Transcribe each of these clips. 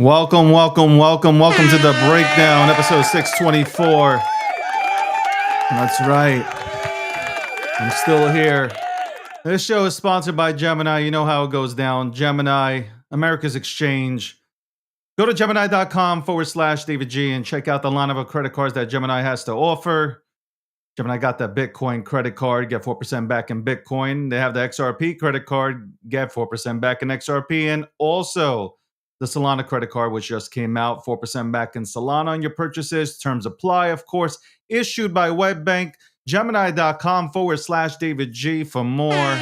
Welcome to the breakdown, episode 624. That's right. I'm still here. This show is sponsored by Gemini. You know how it goes down. Gemini, America's exchange. Go to Gemini.com/David G and check out the line of credit cards that Gemini has to offer. Gemini got that Bitcoin credit card, get 4% back in Bitcoin. They have the XRP credit card, get 4% back in XRP. And also the Solana credit card, which just came out, 4% back in Solana on your purchases. Terms apply, of course. Issued by WebBank. Gemini.com/David G for more.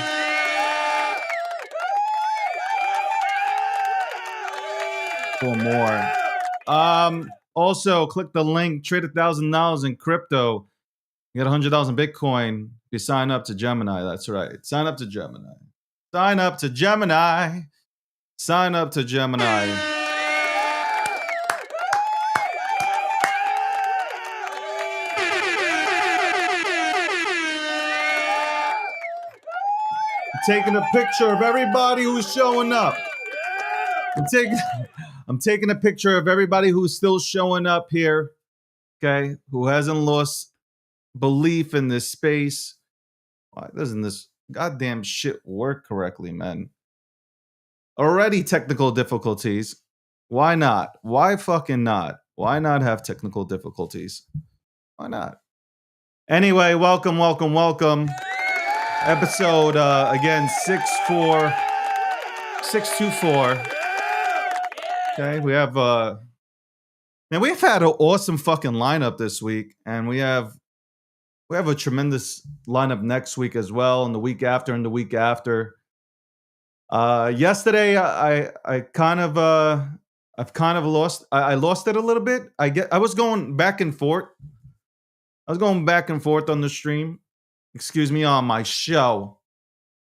Also, click the link, trade $1,000 in crypto. You get $100 in Bitcoin if you sign up to Gemini. That's right. Sign up to Gemini. Sign up to Gemini. Sign up to Gemini. I'm taking a picture of everybody who's showing up. I'm taking a picture of everybody who's still showing up here. Okay, who hasn't lost belief in this space. Why doesn't this goddamn shit work correctly, man? Already technical difficulties. Why not? Why fucking not? Why not have technical difficulties? Why not? Anyway, welcome. Episode, again, 624. Okay, we have, man, we've had an awesome fucking lineup this week, and we have a tremendous lineup next week as well, and the week after, and the week after. Yesterday, I've kind of lost. I lost it a little bit. I was going back and forth. I was going back and forth on the stream. Excuse me, on my show,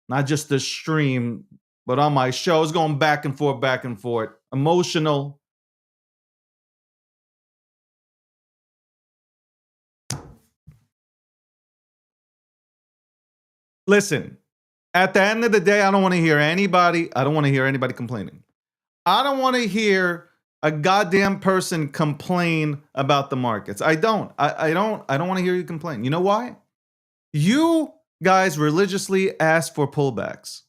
not just the stream, but on my show. I was going back and forth. Emotional. Listen, at the end of the day, I don't want to hear anybody complaining. I don't want to hear a goddamn person complain about the markets. I don't want to hear you complain. You know why? You guys religiously ask for pullbacks.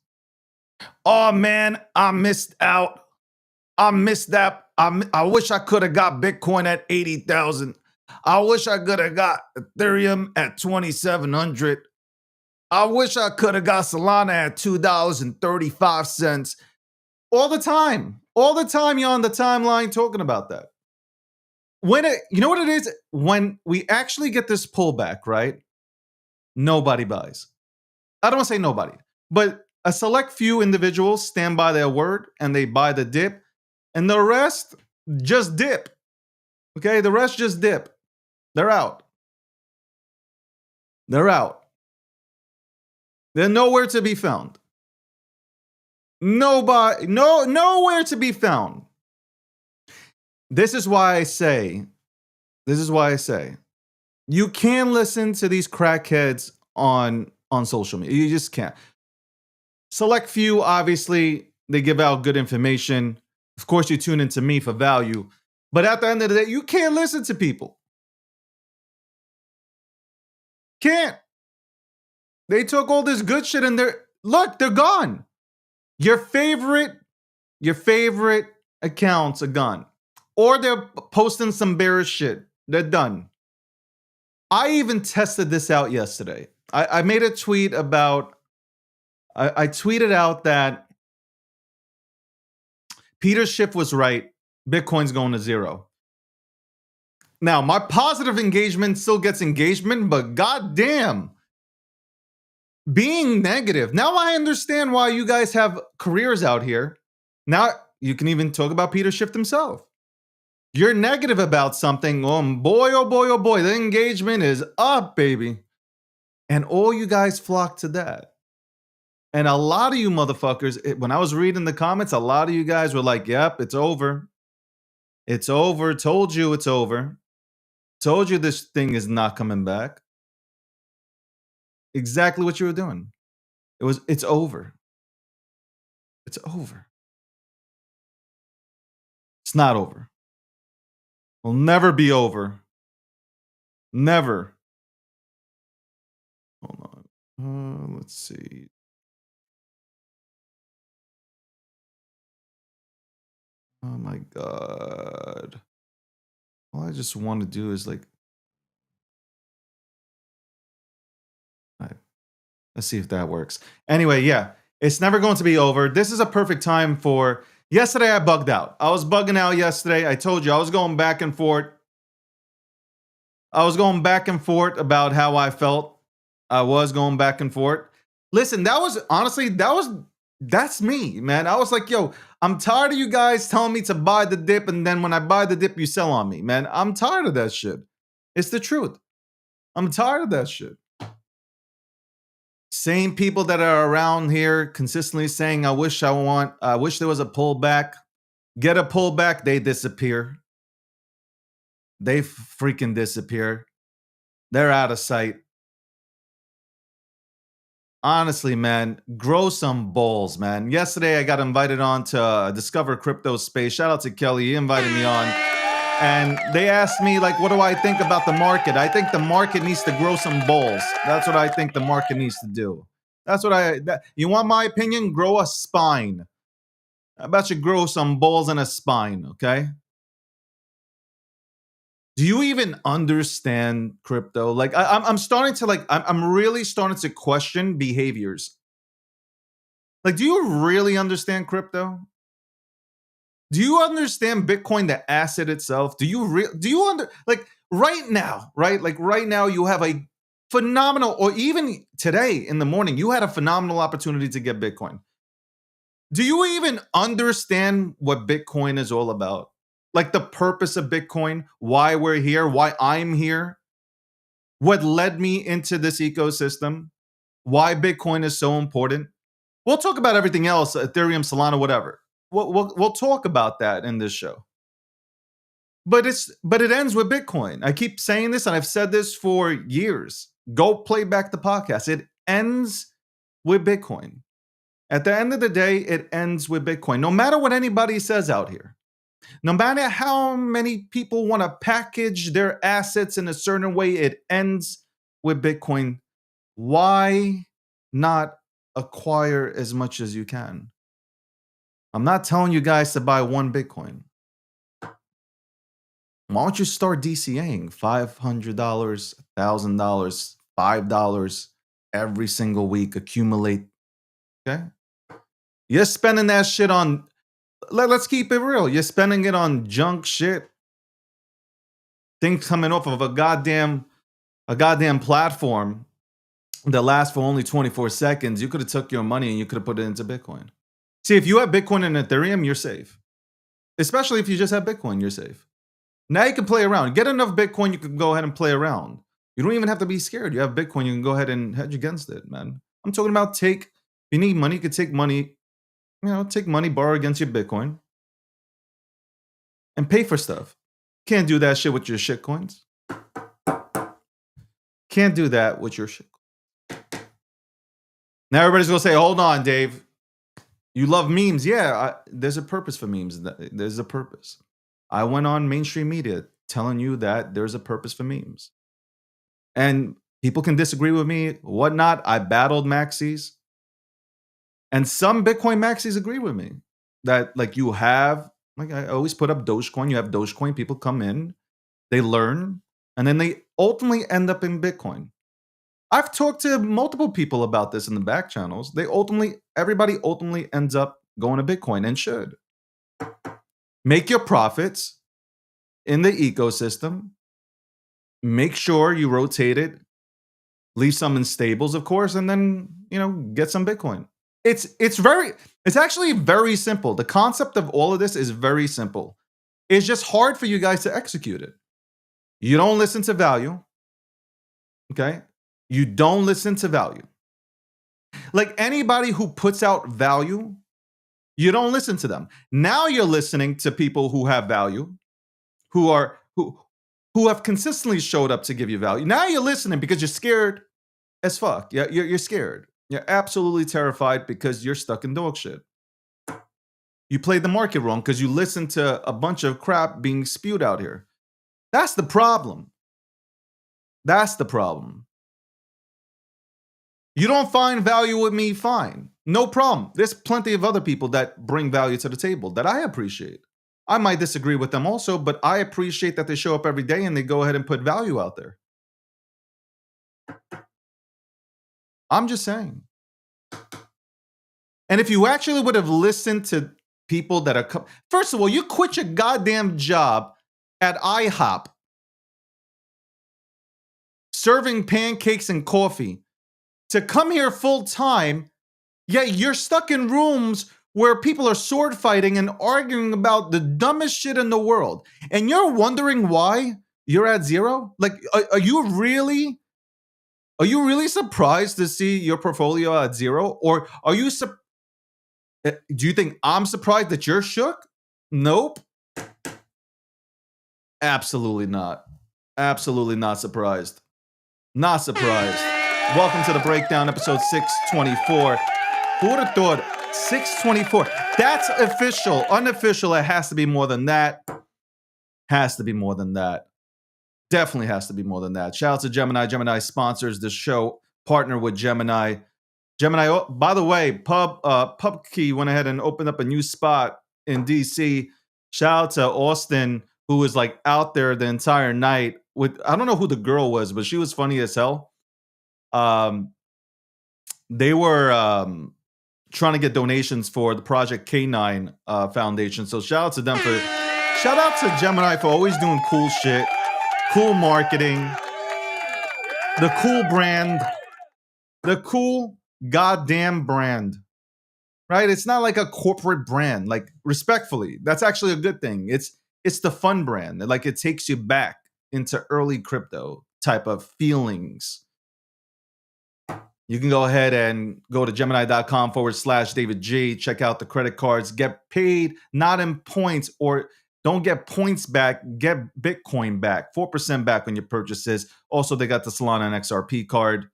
Oh man, I missed out. I missed that. I wish I could have got Bitcoin at 80,000. I wish I could have got Ethereum at 2,700. I wish I could have got Solana at $2.35. All the time you're on the timeline talking about that. You know what it is? When we actually get this pullback, right? Nobody buys. I don't want to say nobody, but a select few individuals stand by their word and they buy the dip, and the rest just dip. Okay, the rest just dip. They're out. They're nowhere to be found. Nowhere to be found. This is why I say, you can't listen to these crackheads on social media. You just can't. Select few, obviously, they give out good information. Of course, you tune into me for value. But at the end of the day, you can't listen to people. Can't. They took all this good shit and they're gone. Your favorite accounts are gone. Or they're posting some bearish shit. They're done. I even tested this out yesterday. I made a tweet about, I tweeted out that Peter Schiff was right. Bitcoin's going to zero. Now, my positive engagement still gets engagement, but goddamn, being negative. Now I understand why you guys have careers out here. Now you can even talk about Peter Schiff himself. You're negative about something. Oh boy, the engagement is up, baby. And all you guys flock to that. And a lot of you motherfuckers, when I was reading the comments, a lot of you guys were like, yep, it's over. It's over. Told you it's over. Told you this thing is not coming back. Exactly what you were doing. It's over. It's over. It's It's not over. Will never be over. Never. Hold on. Let's see. Oh my god. All I just want to do is like, all right, let's see if that works. Anyway, yeah, it's never going to be over. This is a perfect time for. Yesterday, I bugged out. I was bugging out yesterday. I told you I was going back and forth. I was going back and forth about how I felt. I was going back and forth. Listen, that was honestly, that's me, man. I was like, yo, I'm tired of you guys telling me to buy the dip, and then when I buy the dip, you sell on me, man. I'm tired of that shit. It's the truth. I'm tired of that shit. Same people that are around here consistently saying, I wish there was a pullback. Get a pullback, they disappear. They freaking disappear. They're out of sight. Honestly, man, grow some balls, man. Yesterday, I got invited on to Discover Crypto Space. Shout out to Kelly. He invited me on. And they asked me, like, what do I think about the market? I think the market needs to grow some balls. That's what I think the market needs to do. That's what you want my opinion? Grow a spine. How about you grow some balls and a spine, okay? Do you even understand crypto? Like, I'm starting to I'm really starting to question behaviors. Like, do you really understand crypto? Do you understand Bitcoin, the asset itself? Do you like right now, right? Like right now, you have a phenomenal, or even today in the morning, you had a phenomenal opportunity to get Bitcoin. Do you even understand what Bitcoin is all about? Like the purpose of Bitcoin, why we're here, why I'm here, what led me into this ecosystem, why Bitcoin is so important. We'll talk about everything else, Ethereum, Solana, whatever. We'll talk about that in this show. But it ends with Bitcoin. I keep saying this, and I've said this for years. Go play back the podcast. It ends with Bitcoin. At the end of the day, it ends with Bitcoin. No matter what anybody says out here, no matter how many people want to package their assets in a certain way, it ends with Bitcoin. Why not acquire as much as you can? I'm not telling you guys to buy one Bitcoin. Why don't you start DCAing $500, $1,000, $5 every single week? Accumulate. Okay. You're spending that shit on, let's keep it real. You're spending it on junk shit. Things coming off of a goddamn platform that lasts for only 24 seconds. You could have took your money and you could have put it into Bitcoin. See, if you have Bitcoin and Ethereum, you're safe. Especially if you just have Bitcoin, you're safe. Now you can play around. Get enough Bitcoin, you can go ahead and play around. You don't even have to be scared. You have Bitcoin, you can go ahead and hedge against it, man. I'm talking about if you need money, you could take money, take money, borrow against your Bitcoin, and pay for stuff. Can't do that shit with your shit coins. Can't do that with your shit coins. Now everybody's gonna say, hold on, Dave. You love memes. Yeah, there's a purpose for memes. There's a purpose. I went on mainstream media telling you that there's a purpose for memes. And people can disagree with me, whatnot. I battled maxis. And some Bitcoin maxis agree with me that I always put up Dogecoin. You have Dogecoin, people come in, they learn, and then they ultimately end up in Bitcoin. I've talked to multiple people about this in the back channels. Everybody ultimately ends up going to Bitcoin and should. Make your profits in the ecosystem. Make sure you rotate it. Leave some in stables, of course, and then, get some Bitcoin. It's actually very simple. The concept of all of this is very simple. It's just hard for you guys to execute it. You don't listen to value. Okay? You don't listen to value. Like anybody who puts out value, you don't listen to them. Now you're listening to people who have value, who have consistently showed up to give you value. Now you're listening because you're scared as fuck. Yeah, you're scared. You're absolutely terrified because you're stuck in dog shit. You played the market wrong because you listened to a bunch of crap being spewed out here. That's the problem. That's the problem. You don't find value with me, fine. No problem. There's plenty of other people that bring value to the table that I appreciate. I might disagree with them also, but I appreciate that they show up every day and they go ahead and put value out there. I'm just saying. And if you actually would have listened to people that are, first of all, you quit your goddamn job at IHOP serving pancakes and coffee to come here full time, yet you're stuck in rooms where people are sword fighting and arguing about the dumbest shit in the world. And you're wondering why you're at zero? Like, are you really surprised to see your portfolio at zero? Or are you, do you think I'm surprised that you're shook? Nope. Absolutely not. Absolutely not surprised. Not surprised. Welcome to the breakdown, episode 624. Who would have thought 624? That's official. Unofficial, it has to be more than that. Has to be more than that. Definitely has to be more than that. Shout out to Gemini. Gemini sponsors the show. Partner with Gemini. Gemini, oh, by the way, PubKey went ahead and opened up a new spot in DC. Shout out to Austin, who was like out there the entire night with, I don't know who the girl was, but she was funny as hell. They were trying to get donations for the Project K9 Foundation. So shout out to them shout out to Gemini for always doing cool shit, cool marketing, the cool brand, the cool goddamn brand, right? It's not like a corporate brand, like respectfully, that's actually a good thing. It's the fun brand. Like it takes you back into early crypto type of feelings. You can go ahead and go to Gemini.com/David G. Check out the credit cards. Get paid, not in points, or don't get points back. Get Bitcoin back, 4% back on your purchases. Also, they got the Solana and XRP card.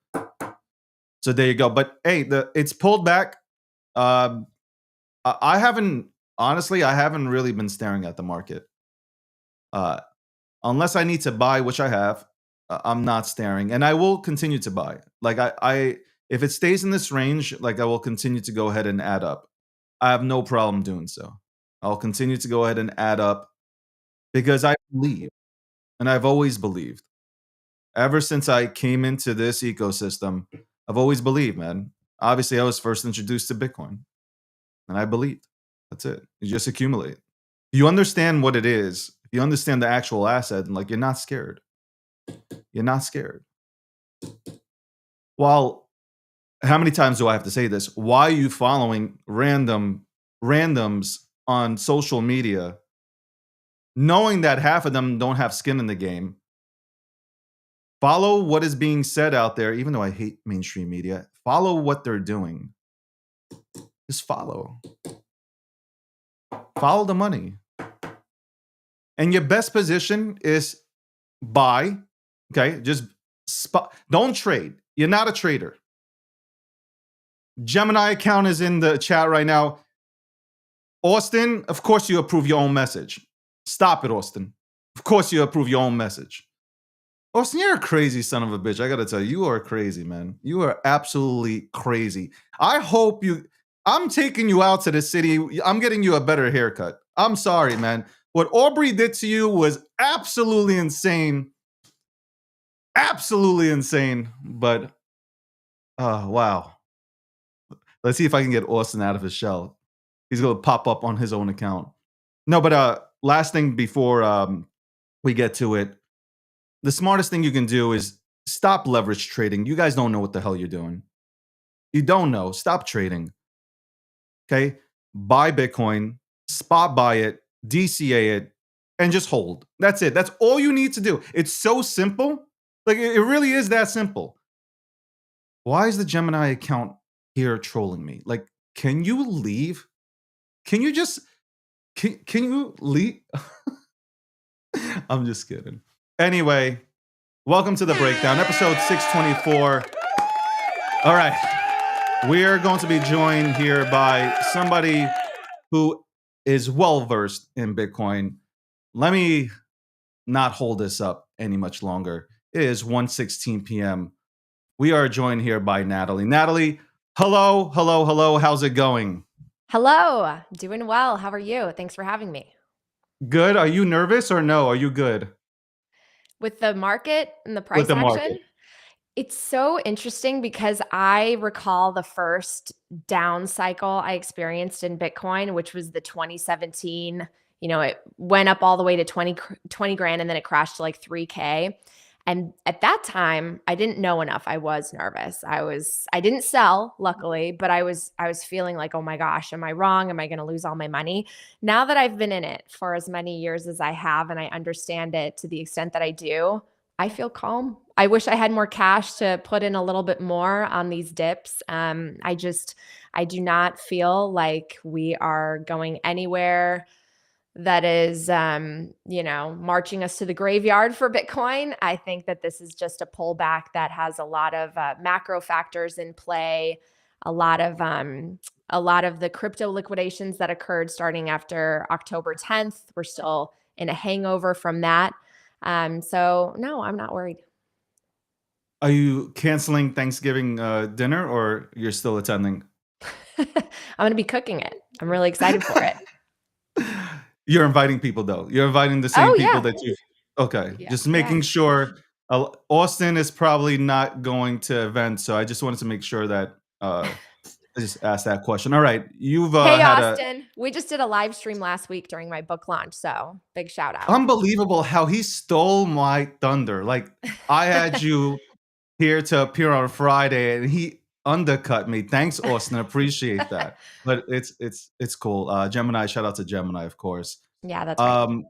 So there you go. But hey, it's pulled back. I haven't really been staring at the market. Unless I need to buy, which I have. I'm not staring, and I will continue to buy. Like I if it stays in this range, like I will continue to go ahead and add up. I have no problem doing so. I'll continue to go ahead and add up because I believe, and I've always believed. Ever since I came into this ecosystem, I've always believed, man. Obviously, I was first introduced to Bitcoin, and I believed. That's it. You just accumulate. You understand what it is. You understand the actual asset, and like you're not scared. You're not scared. Well, how many times do I have to say this? Why are you following randoms on social media, knowing that half of them don't have skin in the game? Follow what is being said out there, even though I hate mainstream media. Follow what they're doing. Just follow. Follow the money. And your best position is buy. Okay, just don't trade. You're not a trader. Gemini account is in the chat right now. Austin, of course you approve your own message. Stop it, Austin. Of course you approve your own message. Austin, you're a crazy son of a bitch. I gotta tell you, you are crazy, man. You are absolutely crazy. I'm taking you out to the city. I'm getting you a better haircut. I'm sorry, man. What Aubrey did to you was absolutely insane. Absolutely insane, but wow. Let's see if I can get Austin out of his shell. He's going to pop up on his own account. No, but last thing before we get to it, the smartest thing you can do is stop leverage trading. You guys don't know what the hell you're doing. You don't know. Stop trading. Okay? Buy Bitcoin, spot buy it, DCA it, and just hold. That's it. That's all you need to do. It's so simple. Like, it really is that simple. Why is the Gemini account here trolling me? Like, can you leave? Can you just, can you leave? I'm just kidding. Anyway, welcome to the breakdown, episode 624. All right. We are going to be joined here by somebody who is well versed in Bitcoin. Let me not hold this up any much longer. It is 1:16 p.m. We are joined here by Natalie. Natalie, hello, hello, hello. How's it going? Hello, doing well. How are you? Thanks for having me. Good. Are you nervous or no? Are you good With the market and the with price the market? action, it's so interesting because I recall the first down cycle I experienced in Bitcoin, which was the 2017. It went up all the way to 20 grand and then it crashed to like 3K. And at that time, I didn't know enough. I was nervous. I didn't sell, luckily, but I was feeling like, "Oh my gosh, am I wrong? Am I going to lose all my money?" Now that I've been in it for as many years as I have and I understand it to the extent that I do, I feel calm. I wish I had more cash to put in a little bit more on these dips. I do not feel like we are going anywhere that is, marching us to the graveyard for Bitcoin. I think that this is just a pullback that has a lot of macro factors in play, a lot of a lot of the crypto liquidations that occurred starting after October 10th. We're still in a hangover from that. So no, I'm not worried. Are you canceling Thanksgiving dinner or you're still attending? I'm going to be cooking it. I'm really excited for it. You're inviting people though. You're inviting the same Oh people yeah. that you. Okay, Yeah. just Yeah. making sure. Austin is probably not going to events, so I just wanted to make sure that I just asked that question. All right, you've Hey had a Austin, we just did a live stream last week during my book launch, so big shout out. unbelievable how he stole my thunder. Like I had you here to appear on Friday, and he undercut me. Thanks, Austin. Appreciate that. But it's cool. Gemini, shout out to Gemini, of course. Yeah, that's right. Um,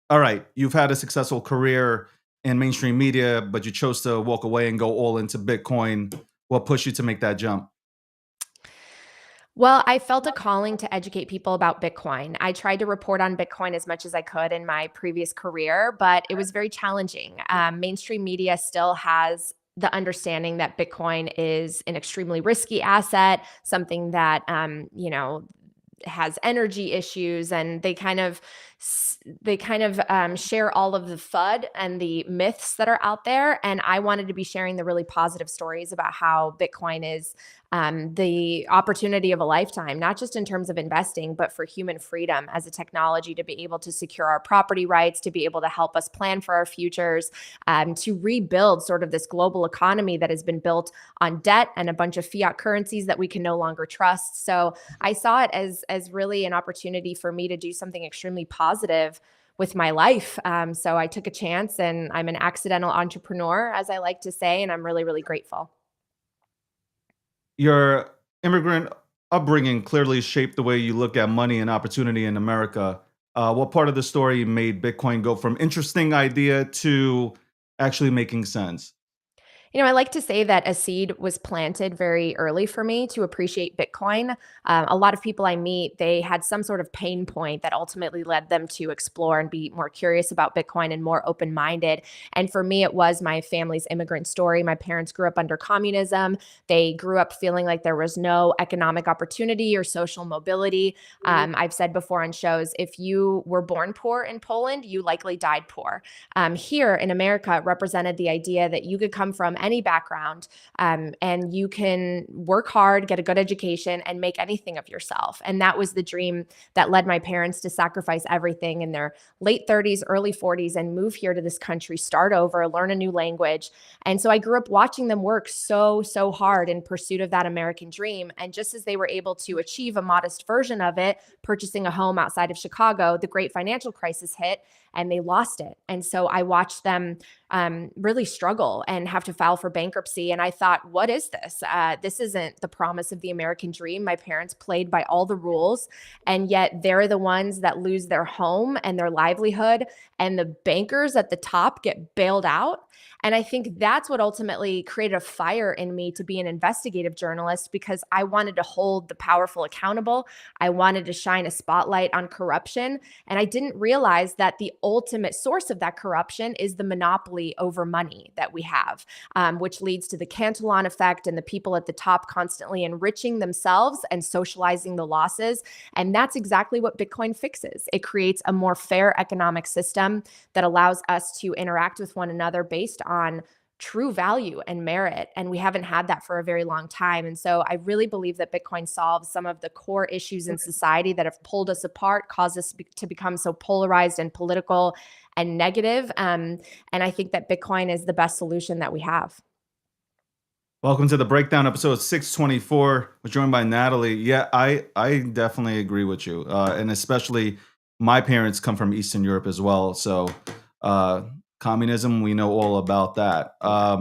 all right, you've had a successful career in mainstream media, but you chose to walk away and go all into Bitcoin. What pushed you to make that jump? Well, I felt a calling to educate people about Bitcoin. I tried to report on Bitcoin as much as I could in my previous career, but it was very challenging. Mainstream media still has the understanding that Bitcoin is an extremely risky asset, something that, has energy issues, and they kind of share all of the FUD and the myths that are out there. And I wanted to be sharing the really positive stories about how Bitcoin is the opportunity of a lifetime, not just in terms of investing, but for human freedom as a technology to be able to secure our property rights, to be able to help us plan for our futures, to rebuild sort of this global economy that has been built on debt and a bunch of fiat currencies that we can no longer trust. So I saw it as really an opportunity for me to do something extremely positive with my life. So I took a chance, and I'm an accidental entrepreneur, as I like to say, and I'm really, really grateful. Your immigrant upbringing clearly shaped the way you look at money and opportunity in America. What part of the story made Bitcoin go from interesting idea to actually making sense? I like to say that a seed was planted very early for me to appreciate Bitcoin. A lot of people I meet, they had some sort of pain point that ultimately led them to explore and be more curious about Bitcoin and more open minded. And for me, it was my family's immigrant story. My parents grew up under communism. They grew up feeling like there was no economic opportunity or social mobility. I've said before on shows, if you were born poor in Poland, you likely died poor. Here in America, it represented the idea that you could come from any background, and you can work hard, get a good education, and make anything of yourself. And that was the dream that led my parents to sacrifice everything in their late 30s, early 40s, and move here to this country, start over, learn a new language. And so I grew up watching them work so, so hard in pursuit of that American dream. And just as they were able to achieve a modest version of it, purchasing a home outside of Chicago, the great financial crisis hit and they lost it. And so I watched them really struggle and have to file for bankruptcy. And I thought, what is this? This isn't the promise of the American dream. My parents played by all the rules, and yet they're the ones that lose their home and their livelihood, and the bankers at the top get bailed out. And I think that's what ultimately created a fire in me to be an investigative journalist, because I wanted to hold the powerful accountable. I wanted to shine a spotlight on corruption. And I didn't realize that the ultimate source of that corruption is the monopoly over money that we have, which leads to the Cantillon effect and the people at the top constantly enriching themselves and socializing the losses. And that's exactly what Bitcoin fixes. It creates a more fair economic system that allows us to interact with one another based on true value and merit. And we haven't had that for a very long time. And so I really believe that Bitcoin solves some of the core issues in society that have pulled us apart, caused us to become so polarized and political and negative. And I think that Bitcoin is the best solution that we have. Welcome to the breakdown, episode 624. We're joined by Natalie. Yeah, I definitely agree with you, and especially my parents come from Eastern Europe as well, so uh, communism, we know all about that. Yeah.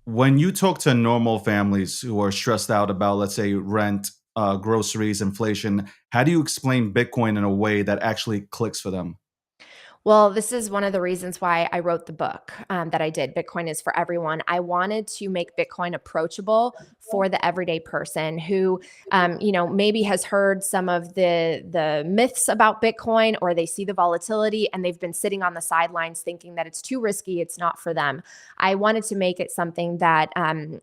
When you talk to normal families who are stressed out about, let's say, rent, groceries, inflation, how do you explain Bitcoin in a way that actually clicks for them? Well, this is one of the reasons why I wrote the book that I did. Bitcoin is for everyone. I wanted to make Bitcoin approachable for the everyday person who, maybe has heard some of the myths about Bitcoin, or they see the volatility and they've been sitting on the sidelines thinking that it's too risky. It's not for them. I wanted to make it something that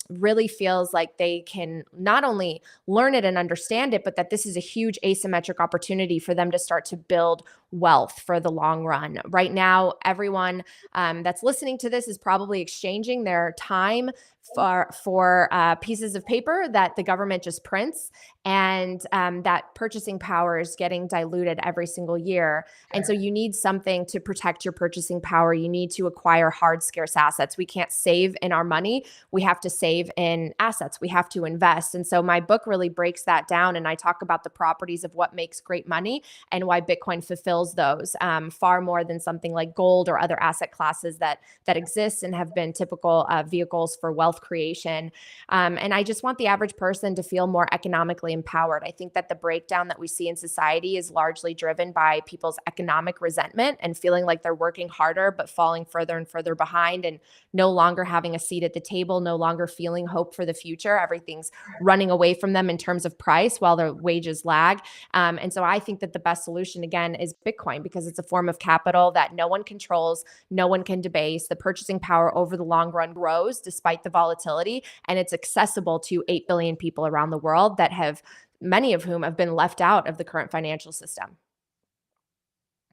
really feels like they can not only learn it and understand it, but that this is a huge asymmetric opportunity for them to start to build wealth for the long run. Right now, everyone that's listening to this is probably exchanging their time for pieces of paper that the government just prints, and that purchasing power is getting diluted every single year. And so you need something to protect your purchasing power. You need to acquire hard, scarce assets. We can't save in our money. We have to save in assets. We have to invest. And so my book really breaks that down, and I talk about the properties of what makes great money and why Bitcoin fulfills those far more than something like gold or other asset classes that exist and have been typical vehicles for wealth creation. And I just want the average person to feel more economically empowered. I think that the breakdown that we see in society is largely driven by people's economic resentment and feeling like they're working harder but falling further and further behind, and no longer having a seat at the table, no longer feeling hope for the future. Everything's running away from them in terms of price while their wages lag. And so I think that the best solution, again, is Bitcoin, because it's a form of capital that no one controls, no one can debase. The purchasing power over the long run grows despite the volatility, and it's accessible to 8 billion people around the world that have, many of whom have been left out of the current financial system.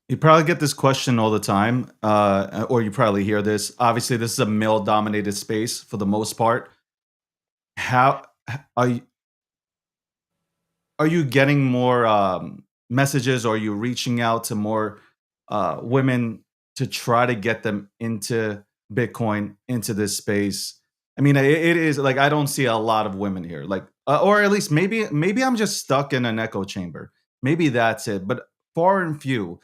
You probably get this question all the time, or you probably hear this. Obviously, this is a male-dominated space for the most part. How are are you getting more messages, or are you reaching out to more women to try to get them into Bitcoin, into this space? I mean, it is like I don't see a lot of women here, like, or at least maybe I'm just stuck in an echo chamber. Maybe that's it, but far and few.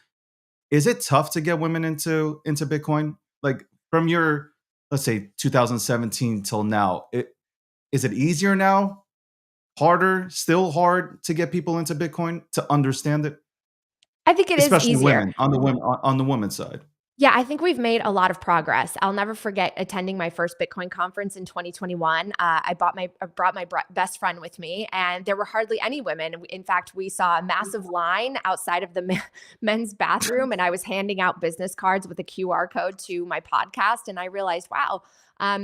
Is it tough to get women into Bitcoin? Like from your, let's say, 2017 till now, is it easier now? Harder, still hard to get people into Bitcoin to understand it, I think it is especially easier. women on the women's side. Yeah, I think we've made a lot of progress. I'll never forget attending my first Bitcoin conference in 2021. I brought my best friend with me, and there were hardly any women. In fact, we saw a massive line outside of the men's bathroom, and I was handing out business cards with a QR code to my podcast, and I realized, wow.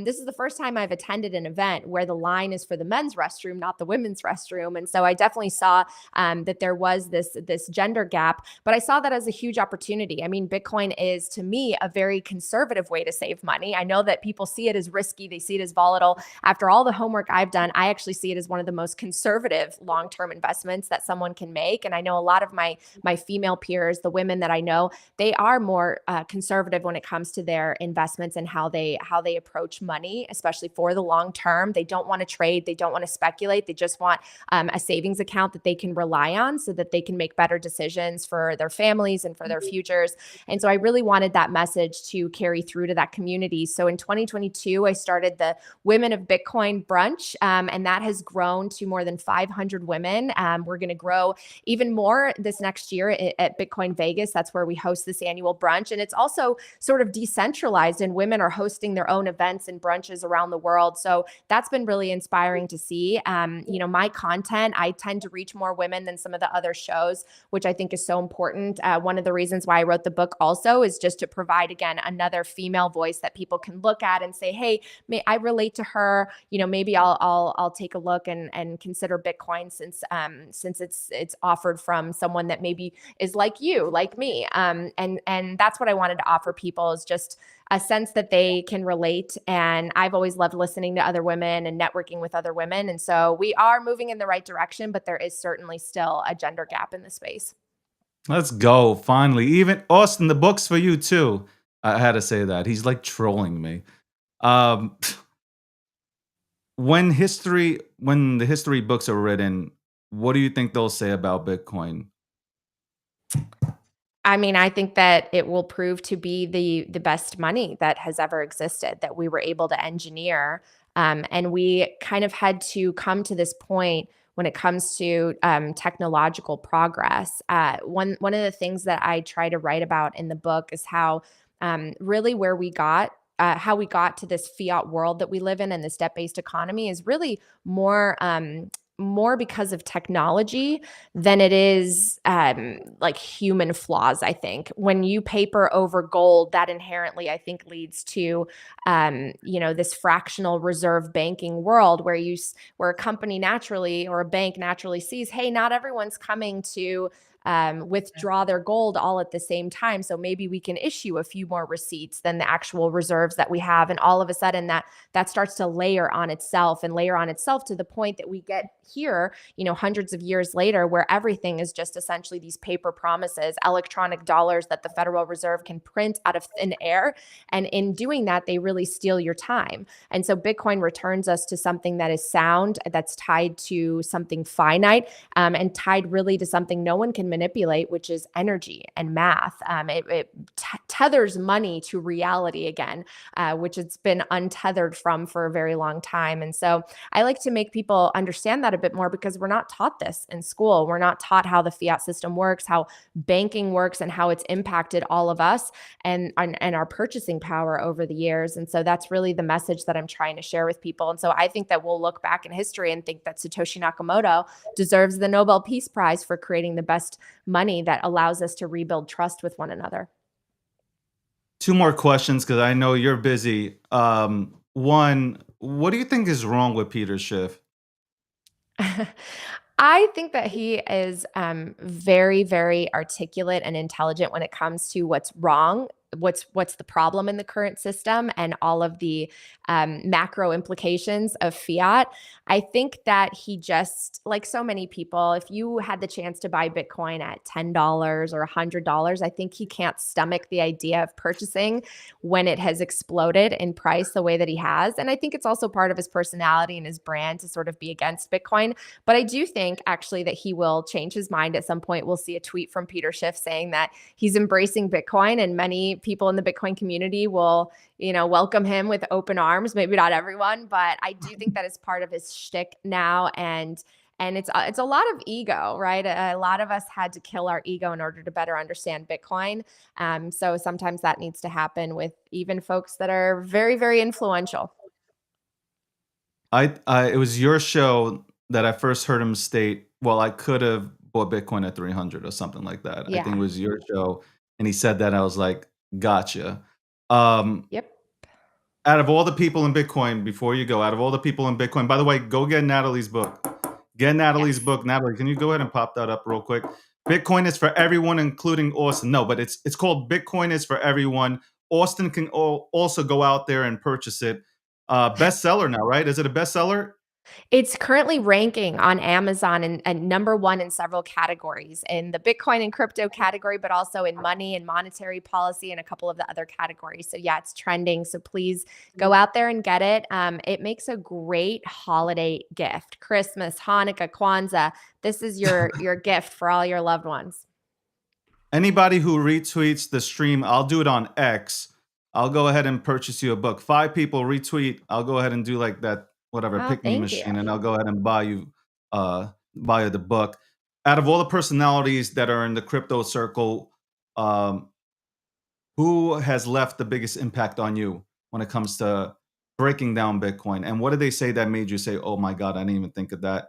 This is the first time I've attended an event where the line is for the men's restroom, not the women's restroom. And so I definitely saw that there was this gender gap, but I saw that as a huge opportunity. I mean, Bitcoin is, to me, a very conservative way to save money. I know that people see it as risky, they see it as volatile. After all the homework I've done, I actually see it as one of the most conservative long-term investments that someone can make. And I know a lot of my female peers, the women that I know, they are more conservative when it comes to their investments and how they approach approach money, especially for the long term. They don't want to trade. They don't want to speculate. They just want a savings account that they can rely on so that they can make better decisions for their families and for their futures. And so I really wanted that message to carry through to that community. So in 2022, I started the Women of Bitcoin brunch, and that has grown to more than 500 women. We're going to grow even more this next year at Bitcoin Vegas. That's where we host this annual brunch. And it's also sort of decentralized, and women are hosting their own events and brunches around the world. So that's been really inspiring to see. My content, I tend to reach more women than some of the other shows, which I think is so important. One of the reasons why I wrote the book also is just to provide, again, another female voice that people can look at and say, hey, I relate to her. Maybe I'll take a look and consider Bitcoin since it's offered from someone that maybe is like you, like me. And that's what I wanted to offer people, is just a sense that they can relate. And I've always loved listening to other women and networking with other women. And so we are moving in the right direction, but there is certainly still a gender gap in the space. Let's go. Finally. Even Austin, the book's for you too. I had to say that. He's like trolling me. Um, when the history books are written, what do you think they'll say about Bitcoin? I mean, I think that it will prove to be the best money that has ever existed, that we were able to engineer. And we kind of had to come to this point when it comes to technological progress. One of the things that I try to write about in the book is how really where we got. How we got to this fiat world that we live in and this debt-based economy is really more because of technology than it is like human flaws. I think when you paper over gold, that inherently, I think, leads to this fractional reserve banking world where a company naturally, or a bank naturally, sees, hey, not everyone's coming to withdraw their gold all at the same time. So maybe we can issue a few more receipts than the actual reserves that we have. And all of a sudden that starts to layer on itself to the point that we get here, hundreds of years later, where everything is just essentially these paper promises, electronic dollars that the Federal Reserve can print out of thin air. And in doing that, they really steal your time. And so Bitcoin returns us to something that is sound, that's tied to something finite, and tied really to something no one can manipulate, which is energy and math. It tethers money to reality again, which it's been untethered from for a very long time. And so I like to make people understand that a bit more, because we're not taught this in school. We're not taught how the fiat system works, how banking works, and how it's impacted all of us and our purchasing power over the years. And so that's really the message that I'm trying to share with people. And so I think that we'll look back in history and think that Satoshi Nakamoto deserves the Nobel Peace Prize for creating the best money that allows us to rebuild trust with one another. Two more questions because I know you're busy. One, what do you think is wrong with Peter Schiff? I think that he is very, very articulate and intelligent when it comes to what's wrong, what's the problem in the current system, and all of the macro implications of fiat. I think that he just, like so many people, if you had the chance to buy Bitcoin at $10 or $100, I think he can't stomach the idea of purchasing when it has exploded in price the way that he has. And I think it's also part of his personality and his brand to sort of be against Bitcoin. But I do think actually that he will change his mind at some point. We'll see a tweet from Peter Schiff saying that he's embracing Bitcoin, and many people in the Bitcoin community will, welcome him with open arms. Maybe not everyone, but I do think that it's part of his shtick now. And it's a lot of ego, right? A lot of us had to kill our ego in order to better understand Bitcoin. So sometimes that needs to happen with even folks that are very, very influential. It was your show that I first heard him state, well, I could have bought Bitcoin at 300 or something like that. I think it Yeah. was your show. And he said that. I was like, gotcha. Um, Yep. Out of all the people in Bitcoin, before you go, out of all the people in Bitcoin, by the way, go get Natalie's book. Get Natalie's Yes. book. Natalie, can you go ahead and pop that up real quick? Bitcoin is for everyone, including Austin. No, but it's called Bitcoin is for everyone. Austin can also go out there and purchase it. Bestseller now, right? Is it a bestseller? It's currently ranking on Amazon and number 1 in several categories, in the Bitcoin and crypto category, but also in money and monetary policy and a couple of the other categories. So yeah, it's trending. So please go out there and get it. It makes a great holiday gift. Christmas, Hanukkah, Kwanzaa. This is your gift for all your loved ones. Anybody who retweets the stream, I'll do it on X. I'll go ahead and purchase you a book. 5 people retweet. I'll go ahead and do like that, whatever, Oh, pick me thank you. machine, and I'll go ahead and buy you the book. Out of all the personalities that are in the crypto circle, um, who has left the biggest impact on you when it comes to breaking down Bitcoin? And what did they say that made you say, "Oh my God, I didn't even think of that"?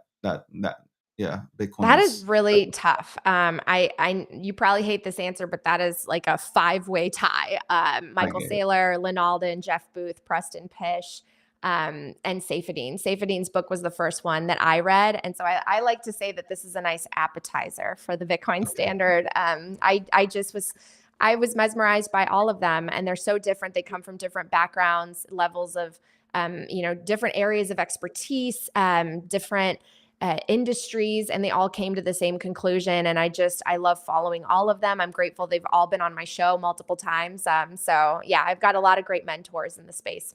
Yeah, Bitcoin That is is. really tough. You probably hate this answer, but that is like a five-way tie. I Michael get it. Saylor, Lynn Alden, Jeff Booth, Preston Pish, and Saifedean. Saifedean's book was the first one that I read, and so I like to say that this is a nice appetizer for the Bitcoin Okay. standard. I was mesmerized by all of them, and they're so different. They come from different backgrounds, levels of different areas of expertise, different industries, and they all came to the same conclusion. And I love following all of them. I'm grateful they've all been on my show multiple times. So yeah, I've got a lot of great mentors in the space.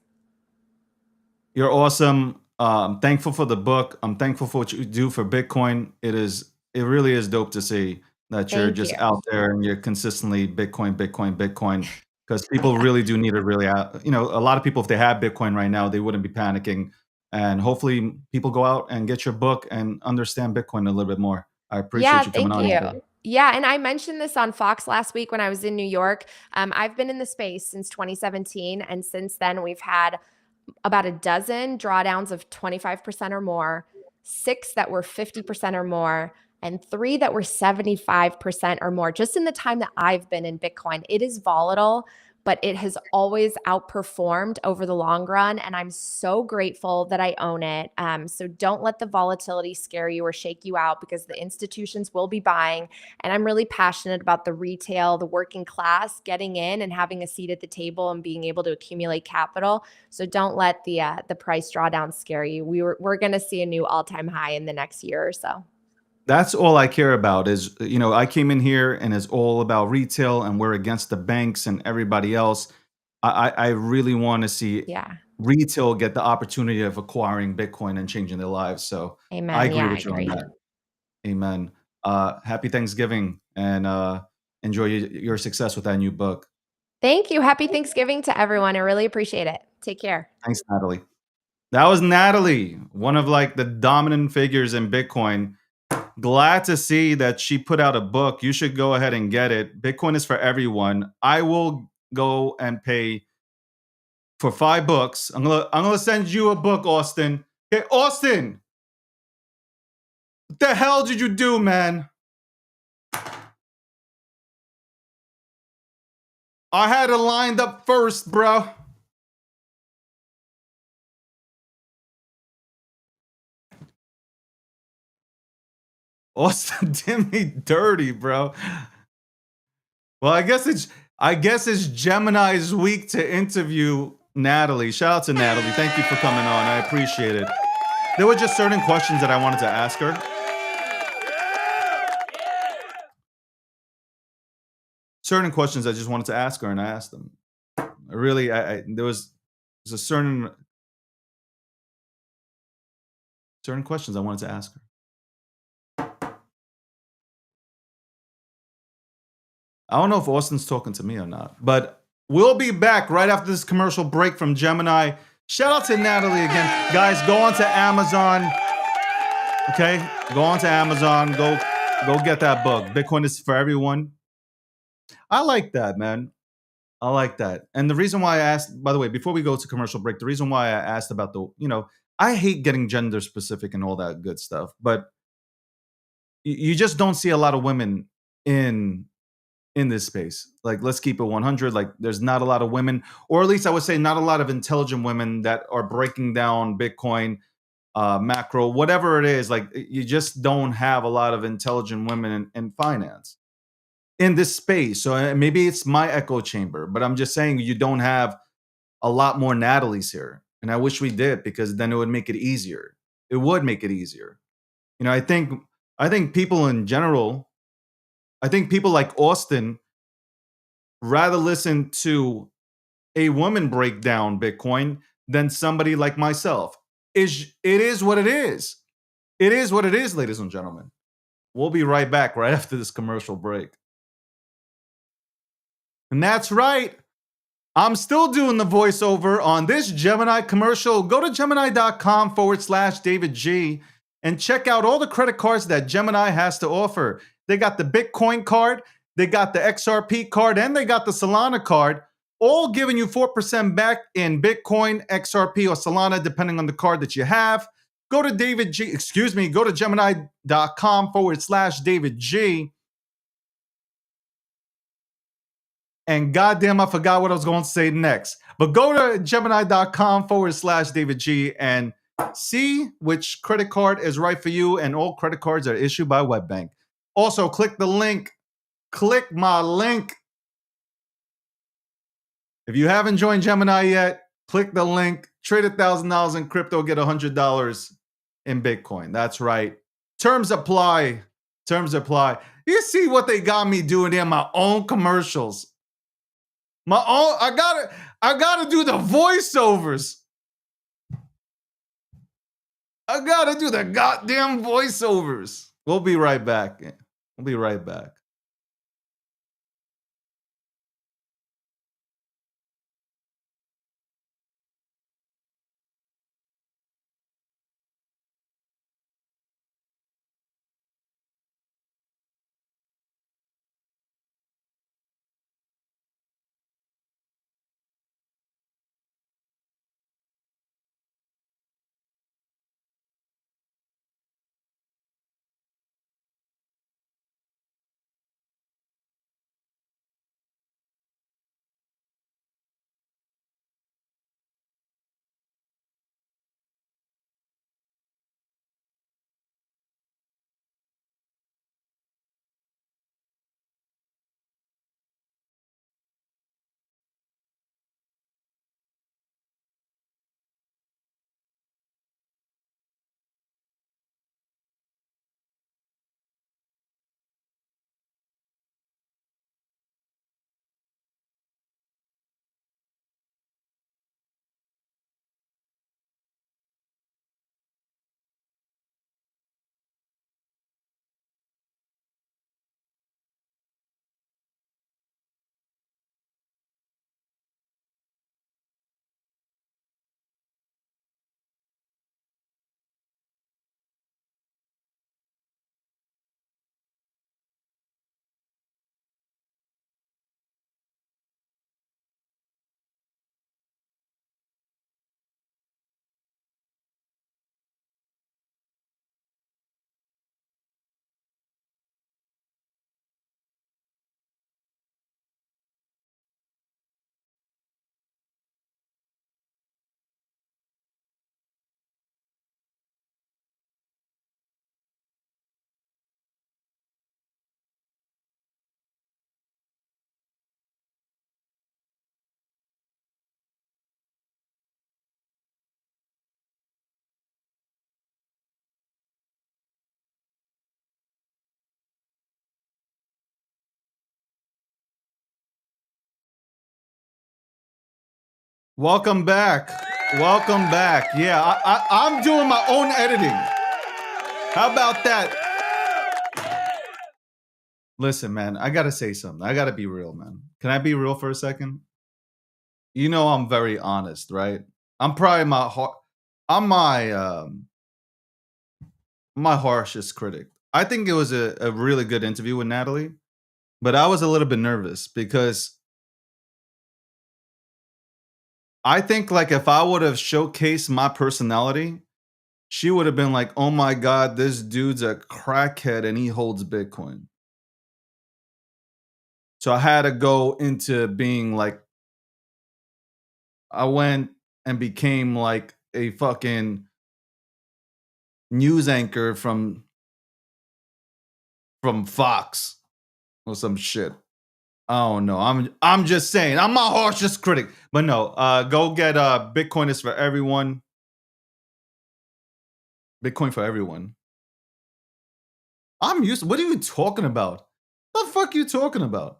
You're awesome. Thankful for the book. I'm thankful for what you do for Bitcoin. It really is dope to see that you're Thank just you. out there and you're consistently Bitcoin, Bitcoin, Bitcoin. Because people really do need to really, a lot of people, if they have Bitcoin right now, they wouldn't be panicking. And hopefully, people go out and get your book and understand Bitcoin a little bit more. I Yeah, appreciate you coming thank on you. here. Yeah, and I mentioned this on Fox last week when I was in New York. I've been in the space since 2017, and since then we've had about a dozen drawdowns of 25% or more, 6 that were 50% or more, and 3 that were 75% or more. Just in the time that I've been in Bitcoin, it is volatile, but it has always outperformed over the long run. And I'm so grateful that I own it. So don't let the volatility scare you or shake you out, because the institutions will be buying. And I'm really passionate about the retail, the working class getting in and having a seat at the table and being able to accumulate capital. So don't let the price drawdown scare you. We're going to see a new all-time high in the next year or so. That's all I care about is, I came in here and it's all about retail and we're against the banks and everybody else. I really want to see Yeah. retail get the opportunity of acquiring Bitcoin and changing their lives. So I Amen. agree Yeah, I with you on agree. that. Amen. Happy Thanksgiving and enjoy your success with that new book. Thank you. Happy Thanksgiving to everyone. I really appreciate it. Take care. Thanks, Natalie. That was Natalie, one of like the dominant figures in Bitcoin. Glad to see that she put out a book. You should go ahead and get it. Bitcoin is for everyone. I will go and pay for 5 books. I'm gonna send you a book, Austin. Okay, Austin, what the hell did you do, man? I had it lined up first, bro. Austin did me dirty, bro. Well, I guess it's Gemini's week to interview Natalie. Shout out to Natalie. Thank you for coming on. I appreciate it. There were just certain questions that I wanted to ask her. Certain questions I just wanted to ask her, and I asked them. There was a certain questions I wanted to ask her. I don't know if Austin's talking to me or not, but we'll be back right after this commercial break from Gemini. Shout out to Natalie again. Guys, go on to Amazon. Okay? Go on to Amazon. Go get that book. Bitcoin is for everyone. I like that, man. I like that. And the reason why I asked, by the way, before we go to commercial break, the reason why I asked about I hate getting gender specific and all that good stuff, but you just don't see a lot of women in this space. Like, let's keep it 100. Like, there's not a lot of women, or at least I would say not a lot of intelligent women that are breaking down Bitcoin, macro, whatever it is. Like, you just don't have a lot of intelligent women in finance in this space. So maybe it's my echo chamber, but I'm just saying you don't have a lot more Natalies here. And I wish we did, because then it would make it easier. It would make it easier. You know, I think people in general, I think people like Austin rather listen to a woman break down Bitcoin than somebody like myself. It is what it is. It is what it is, ladies and gentlemen. We'll be right back right after this commercial break. And that's right. I'm still doing the voiceover on this Gemini commercial. Go to Gemini.com/David G and check out all the credit cards that Gemini has to offer. They got the Bitcoin card, they got the XRP card, and they got the Solana card, all giving you 4% back in Bitcoin, XRP, or Solana, depending on the card that you have. Go to go to Gemini.com/David G. And goddamn, I forgot what I was going to say next. But go to Gemini.com/David G and see which credit card is right for you. And all credit cards are issued by WebBank. Also, click the link. Click my link. If you haven't joined Gemini yet, click the link. Trade $1,000 in crypto, get $100 in Bitcoin. That's right. Terms apply. Terms apply. You see what they got me doing in my own commercials. I gotta do the voiceovers. I gotta do the goddamn voiceovers. We'll be right back. We'll be right back. Welcome back. Welcome back. Yeah, I'm doing my own editing. How about that? Listen, man, I gotta say something. I gotta be real, man. Can I be real for a second? You know I'm very honest, right? I'm probably I'm my harshest critic. I think it was a really good interview with Natalie, but I was a little bit nervous because I think like if I would have showcased my personality, she would have been like, "Oh my god, this dude's a crackhead and he holds Bitcoin." So I had to go into being like I went and became like a fucking news anchor from Fox or some shit. I don't know. I'm just saying. I'm my harshest critic. But no, go get Bitcoin is for everyone. Bitcoin for everyone. I'm used. What are you talking about? What the fuck are you talking about?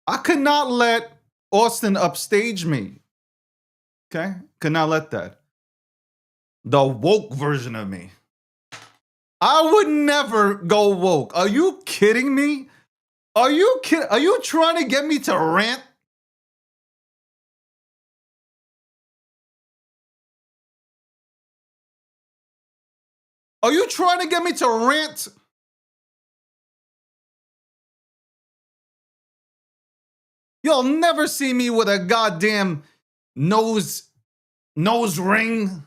I could not let Austin upstage me. Okay? Could not let that. The woke version of me. I would never go woke. Are you kidding me? Are you trying to get me to rant? Are you trying to get me to rant? You'll never see me with a goddamn nose ring,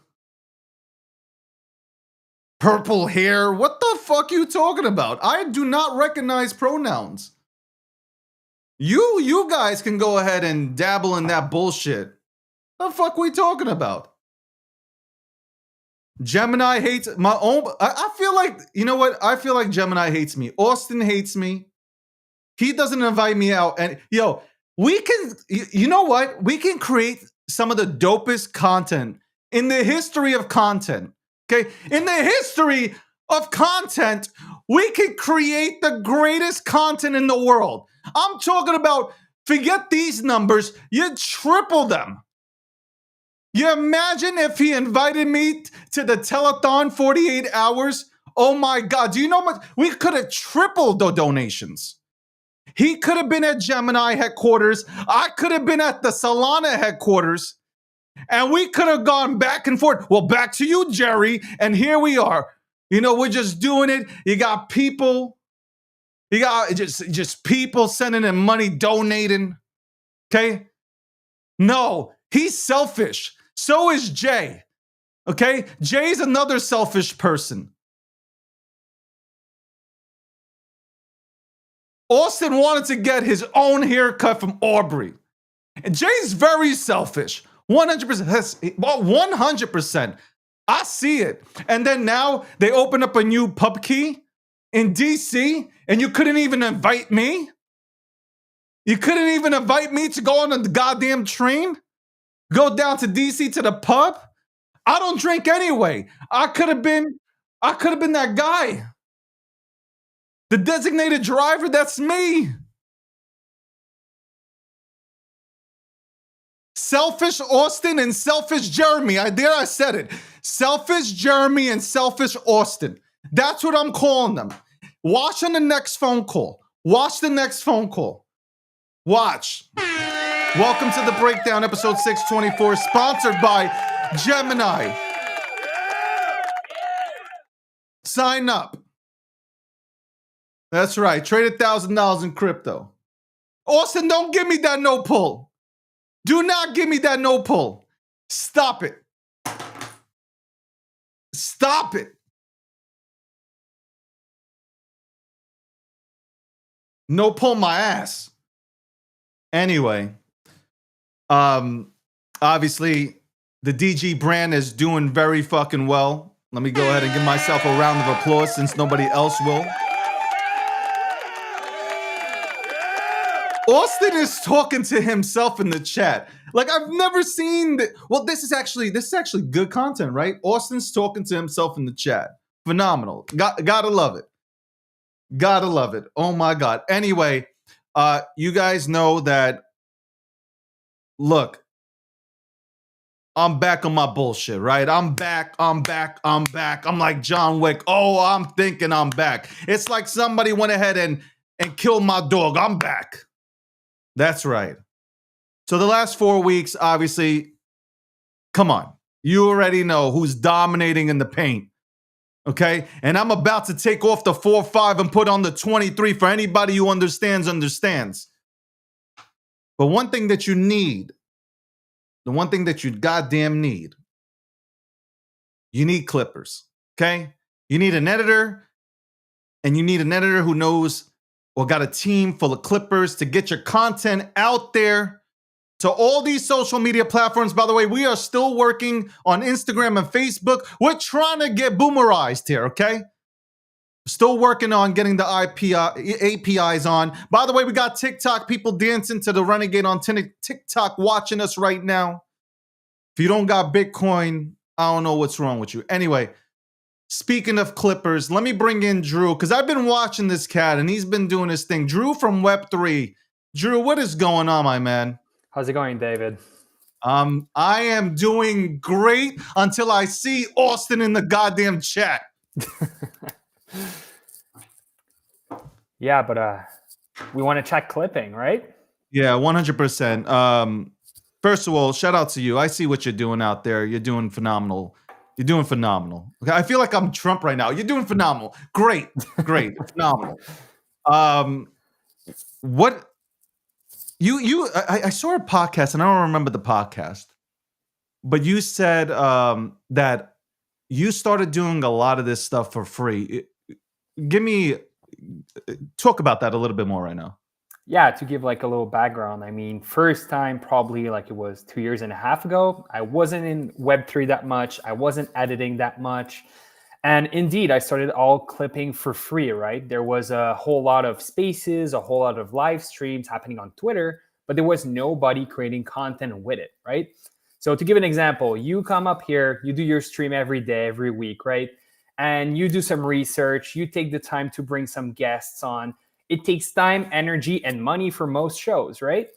purple hair. What the fuck are you talking about? I do not recognize pronouns. You guys can go ahead and dabble in that bullshit. The fuck we talking about? Gemini hates my own. I feel like, you know what? I feel like Gemini hates me. Austin hates me. He doesn't invite me out. And yo, we can, you know what? We can create some of the dopest content in the history of content. Okay. In the history of content, we can create the greatest content in the world. I'm talking about, forget these numbers, you triple them. You imagine if he invited me to the telethon 48 hours? Oh my God. Do you know what? We could have tripled the donations. He could have been at Gemini headquarters. I could have been at the Solana headquarters. And we could have gone back and forth. Well, back to you, Jerry. And here we are. You know, we're just doing it. You got people. You got just people sending in money, donating. Okay? No, he's selfish. So is Jay. Okay? Jay's another selfish person. Austin wanted to get his own haircut from Aubrey. And Jay's very selfish. 100%. Well, 100%. I see it. And then now they open up a new pub key in DC, and you couldn't even invite me? You couldn't even invite me to go on a goddamn train? Go down to DC to the pub? I don't drink anyway. I could have been that guy. The designated driver, that's me. Selfish Austin and selfish Jeremy. I said it. Selfish Jeremy and selfish Austin. That's what I'm calling them. Watch on the next phone call. Watch the next phone call. Watch. Welcome to the Breakdown, episode 624, sponsored by Gemini. Sign up. That's right. Trade $1,000 in crypto. Austin, don't give me that no pull. Do not give me that no pull. Stop it. Stop it. No pull my ass. Anyway, obviously the DG brand is doing very fucking well. Let me go ahead and give myself a round of applause since nobody else will. Austin is talking to himself in the chat. Like, I've never seen that. Well, this is actually good content, right? Austin's talking to himself in the chat. Phenomenal. Gotta love it. Gotta love it. Oh my God. Anyway, you guys know that, look, I'm back on my bullshit, right? I'm back. I'm like John Wick. Oh, I'm thinking I'm back. It's like somebody went ahead and killed my dog. I'm back. That's right. So the last 4 weeks, obviously, come on. You already know who's dominating in the paint. Okay? And I'm about to take off the 4-5 and put on the 23 for anybody who understands. But one thing that you need, the one thing that you goddamn need, you need clippers. Okay? You need an editor, and you need an editor who knows or got a team full of clippers to get your content out there to all these social media platforms. By the way, we are still working on Instagram and Facebook. We're trying to get boomerized here, okay? Still working on getting the APIs on. By the way, we got TikTok people dancing to the Renegade on TikTok watching us right now. If you don't got Bitcoin, I don't know what's wrong with you. Anyway, speaking of Clippers, let me bring in Drew because I've been watching this cat and he's been doing his thing. Drew from Web3. Drew, what is going on, my man? How's it going, David? I am doing great until I see Austin in the goddamn chat. Yeah, but we want to check clipping, right? Yeah, 100%. First of all, shout out to you. I see what you're doing out there. You're doing phenomenal. You're doing phenomenal. Okay, I feel like I'm Trump right now. You're doing phenomenal. Great, phenomenal. What I saw a podcast and I don't remember the podcast, but you said that you started doing a lot of this stuff for free. Talk about that a little bit more right now. Yeah, to give like a little background, I mean, first time probably like it was 2.5 years ago. I wasn't in Web3 that much. I wasn't editing that much. And indeed, I started all clipping for free, right? There was a whole lot of spaces, a whole lot of live streams happening on Twitter, but there was nobody creating content with it, right? So to give an example, you come up here, you do your stream every day, every week, right? And you do some research, you take the time to bring some guests on. It takes time, energy, and money for most shows, right?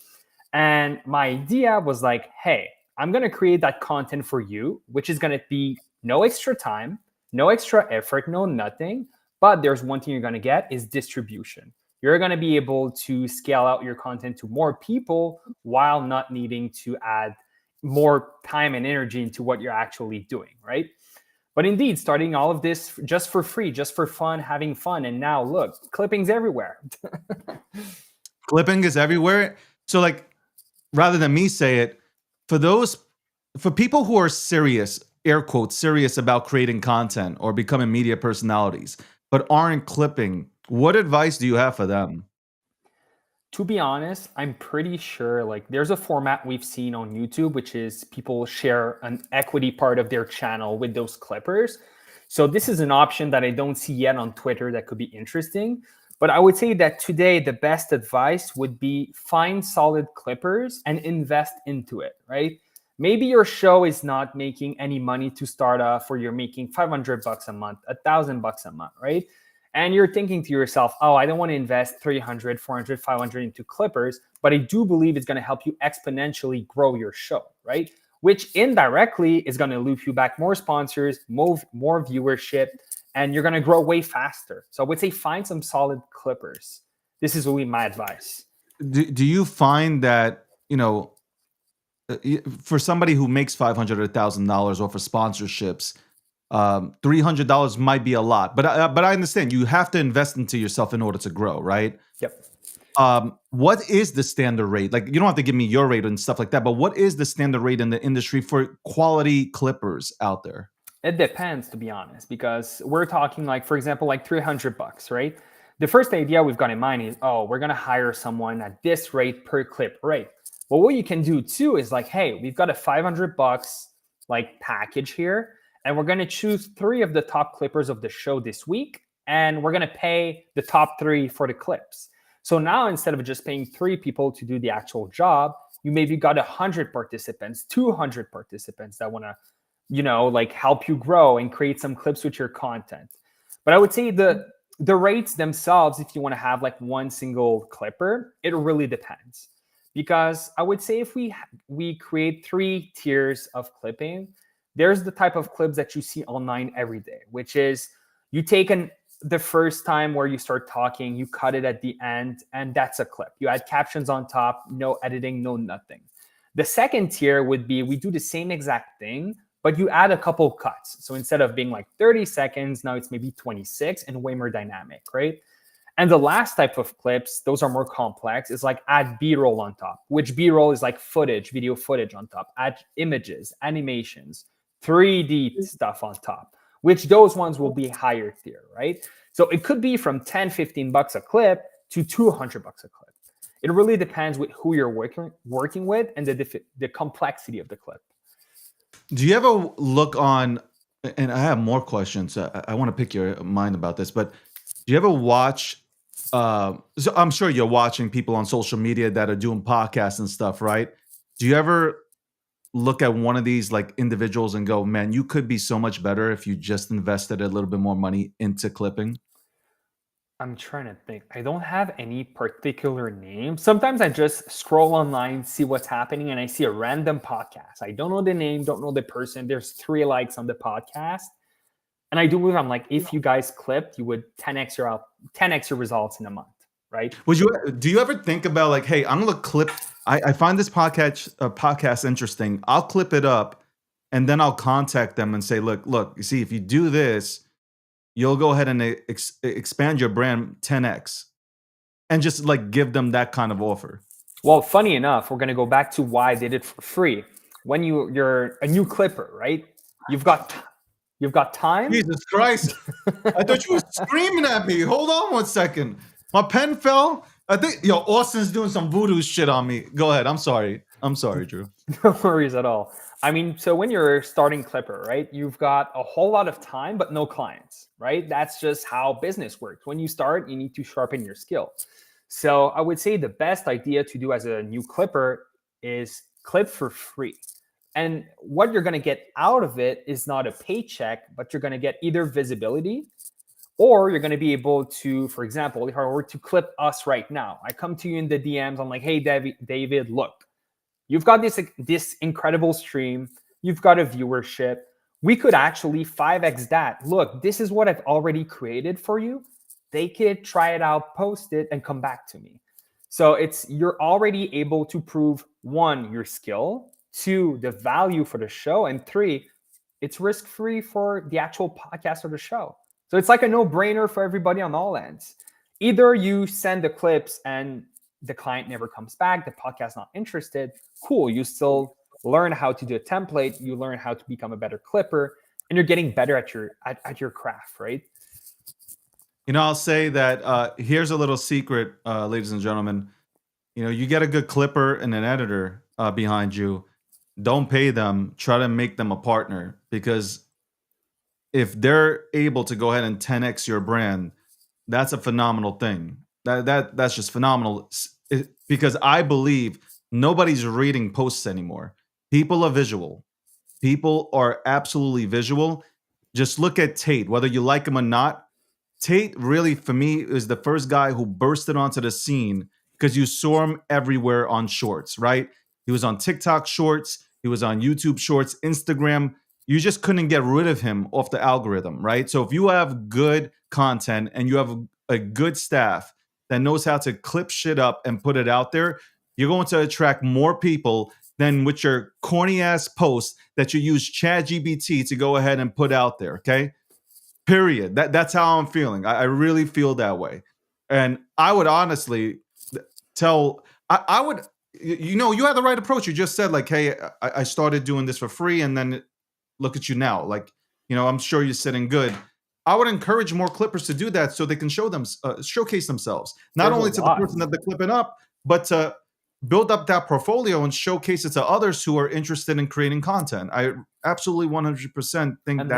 And my idea was like, hey, I'm going to create that content for you, which is going to be no extra time, no extra effort, no nothing. But there's one thing you're going to get is distribution. You're going to be able to scale out your content to more people while not needing to add more time and energy into what you're actually doing, right? But indeed, starting all of this just for free, just for fun, having fun. And now look, clipping's everywhere. Clipping is everywhere. So like, rather than me say it, for people who are serious, air quotes, serious about creating content or becoming media personalities, but aren't clipping, what advice do you have for them? To be honest, I'm pretty sure like there's a format we've seen on YouTube, which is people share an equity part of their channel with those clippers. So this is an option that I don't see yet on Twitter that could be interesting. But I would say that today, the best advice would be find solid clippers and invest into it, right? Maybe your show is not making any money to start off, or you're making $500 a month, $1,000 a month, right? And you're thinking to yourself, oh, I don't want to invest 300, 400, 500 into clippers, but I do believe it's going to help you exponentially grow your show, right? Which indirectly is going to loop you back more sponsors, more viewership, and you're going to grow way faster. So I would say find some solid clippers. This is really my advice. Do you find that, for somebody who makes $500 or $1,000 off of sponsorships, $300 might be a lot, but I understand you have to invest into yourself in order to grow, right? Yep. What is the standard rate? Like, you don't have to give me your rate and stuff like that, but what is the standard rate in the industry for quality clippers out there? It depends, to be honest, because we're talking like, for example, like $300, right? The first idea we've got in mind is, oh, we're going to hire someone at this rate per clip, right? But what you can do too is like, hey, we've got a $500 like package here, and we're going to choose 3 of the top clippers of the show this week, and we're going to pay the top 3 for the clips. So now instead of just paying 3 people to do the actual job, you maybe got 100 participants, 200 participants that want to, like help you grow and create some clips with your content. But I would say the rates themselves, if you want to have like one single clipper, it really depends. Because I would say if we create 3 tiers of clipping, there's the type of clips that you see online every day, which is you take the first time where you start talking, you cut it at the end, and that's a clip. You add captions on top, no editing, no nothing. The second tier would be we do the same exact thing, but you add a couple cuts. So instead of being like 30 seconds, now it's maybe 26 and way more dynamic, right? And the last type of clips, those are more complex, is like add B-roll on top, which B-roll is like video footage on top, add images, animations, 3D stuff on top, which those ones will be higher tier, right? So it could be from 10, $15 a clip to $200 a clip. It really depends with who you're working with and the complexity of the clip. Do you ever look on, and I have more questions, I want to pick your mind about this, but do you ever watch, so I'm sure you're watching people on social media that are doing podcasts and stuff, right? Do you ever look at one of these like individuals and go, man, you could be so much better if you just invested a little bit more money into clipping? I'm trying to think. I don't have any particular name. Sometimes I just scroll online, see what's happening, and I see a random podcast. I don't know the name, don't know the person. There's 3 likes on the podcast. And I do believe, I'm like, if you guys clipped, you would 10x your results in a month, right? Do you ever think about like, hey, I'm gonna clip, I find this podcast interesting. I'll clip it up and then I'll contact them and say, look, you see, if you do this, you'll go ahead and expand your brand 10x, and just like give them that kind of offer. Well, funny enough, we're going to go back to why I did it for free. When you're a new clipper, right? You've got time. Jesus Christ. I thought you were screaming at me. Hold on one second. My pen fell. I think Austin's doing some voodoo shit on me. Go ahead. I'm sorry, Drew. No worries at all. I mean, so when you're starting clipper, right, you've got a whole lot of time, but no clients, right? That's just how business works. When you start, you need to sharpen your skill. So I would say the best idea to do as a new clipper is clip for free. And what you're going to get out of it is not a paycheck, but you're going to get either visibility, or you're going to be able to, for example, if I were to clip us right now, I come to you in the DMs, I'm like, hey, David, look, you've got this incredible stream. You've got a viewership. We could actually 5x that. Look, this is what I've already created for you. They could try it out, post it, and come back to me. So you're already able to prove, 1, your skill, 2, the value for the show, and 3, it's risk-free for the actual podcast or the show. So it's like a no-brainer for everybody on all ends. Either you send the clips and the client never comes back, the podcast not interested, cool. You still learn how to do a template, you learn how to become a better clipper, and you're getting better at your craft, right? I'll say that here's a little secret, ladies and gentlemen. You get a good clipper and an editor behind you. Don't pay them. Try to make them a partner, because if they're able to go ahead and 10x your brand, that's a phenomenal thing. That's just phenomenal. Because I believe nobody's reading posts anymore. People are visual. People are absolutely visual. Just look at Tate, whether you like him or not. Tate really, for me, is the first guy who bursted onto the scene because you saw him everywhere on shorts, right? He was on TikTok shorts. He was on YouTube shorts, Instagram. You just couldn't get rid of him off the algorithm, right? So if you have good content and you have a good staff that knows how to clip shit up and put it out there, you're going to attract more people than with your corny ass post that you use ChatGPT to go ahead and put out there, okay? Period. That's how I'm feeling. I really feel that way. And I would honestly tell, I would, you had the right approach. You just said like, hey, I started doing this for free, and then look at you now. Like, I'm sure you're sitting good. I would encourage more clippers to do that so they can showcase themselves, not only to the person that they're clipping up, but to build up that portfolio and showcase it to others who are interested in creating content. I absolutely 100% think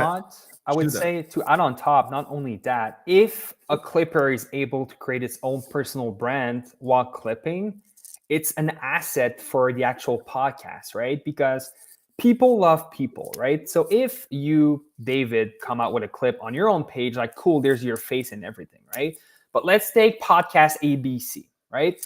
I would say, to add on top, not only that, if a clipper is able to create its own personal brand while clipping, it's an asset for the actual podcast, right? Because people love people, right? So if you, David, come out with a clip on your own page, like, cool, there's your face and everything, right? But let's take podcast ABC, right?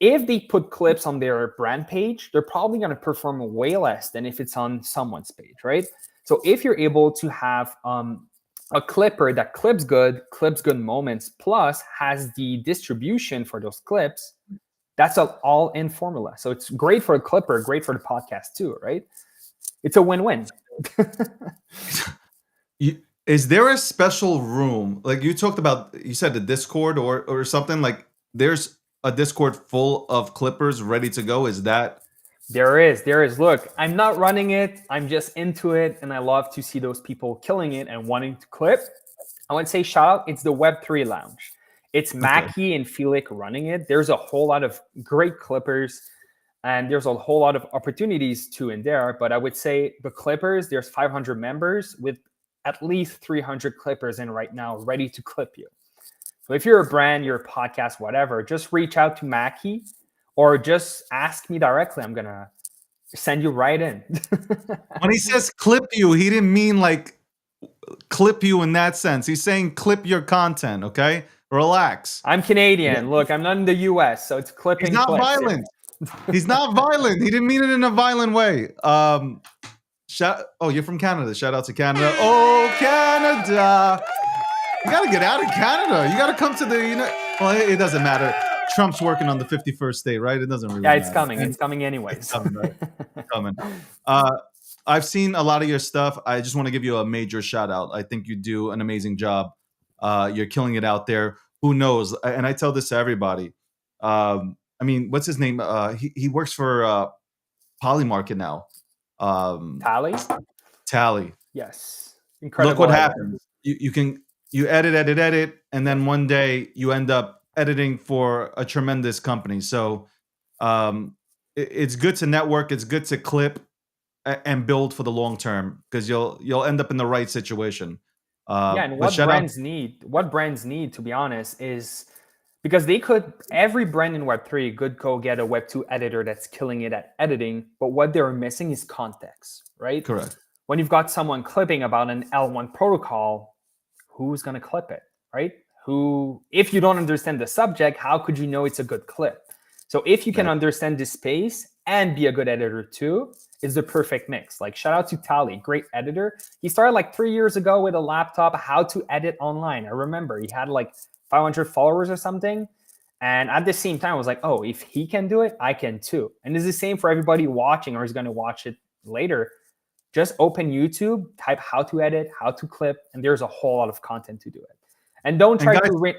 If they put clips on their brand page, they're probably going to perform way less than if it's on someone's page, right? So if you're able to have a clipper that clips good moments, plus has the distribution for those clips, that's an all-in formula. So it's great for a clipper, great for the podcast too, right? It's a win-win. Is there a special room? Like you talked about, you said the Discord or something, like there's a Discord full of clippers ready to go. Is that? There is. Look, I'm not running it. I'm just into it. And I love to see those people killing it and wanting to clip. I would say shout out. It's the Web3 Lounge. It's Mackie and Felix running it. There's a whole lot of great clippers, and there's a whole lot of opportunities too in there. But I would say the clippers, there's 500 members with at least 300 clippers in right now ready to clip you. So if you're a brand, you're a podcast, whatever, just reach out to Mackie or just ask me directly. I'm going to Send you right in. When he says clip you, he didn't mean like clip you in that sense. He's saying clip your content, okay? Relax. I'm Canadian. Look, I'm not in the US, so it's He's clipping not clips. violent. He's not violent. He didn't mean it in a violent way. Oh, you're from Canada. Shout out to Canada. Oh, Canada. You got to get out of Canada. You got to come to the, well, it doesn't matter. Trump's working on the 51st state, right? It doesn't really Yeah, matter. it's coming. And It's coming anyways. it's coming, right? It's coming. I've seen a lot of your stuff. I just want to give you a major shout out. I think you do an amazing job. You're killing it out there. Who knows? And I tell this to everybody. I mean, what's his name? He works for Polymarket now. Tally. Yes. Incredible. Look what editor. happens. You edit, and then one day you end up editing for a tremendous company. So it's good to network. It's good to clip and build for the long term, because you'll end up in the right situation. And what brands need, to be honest, is because every brand in Web3 could go get a Web2 editor that's killing it at editing, but what they're missing is context, right? Correct. When you've got someone clipping about an L1 protocol, who's going to clip it, right? If you don't understand the subject, how could you know it's a good clip? So if you can understand the space and be a good editor too, it's the perfect mix. Like, shout out to Tally, great editor. He started like 3 years ago with a laptop, how to edit online. I remember he had like 500 followers or something. And at the same time, I was like, oh, if he can do it, I can too. And it's the same for everybody watching or is going to watch it later. Just open YouTube, type how to edit, how to clip, and there's a whole lot of content to do it. And don't try to...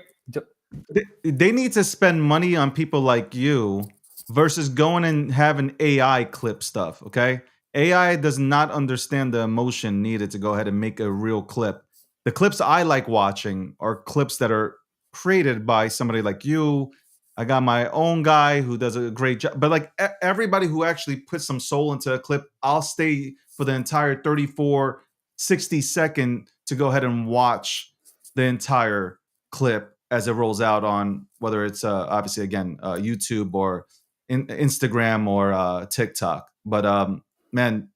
They need to spend money on people like you versus going and having AI clip stuff, okay? AI does not understand the emotion needed to go ahead and make a real clip. The clips I like watching are clips that are created by somebody like you. I got my own guy who does a great job. But like everybody who actually puts some soul into a clip, I'll stay for the entire 34, 60 second to go ahead and watch the entire clip as it rolls out on, whether it's obviously, again, YouTube or Instagram or TikTok. But man,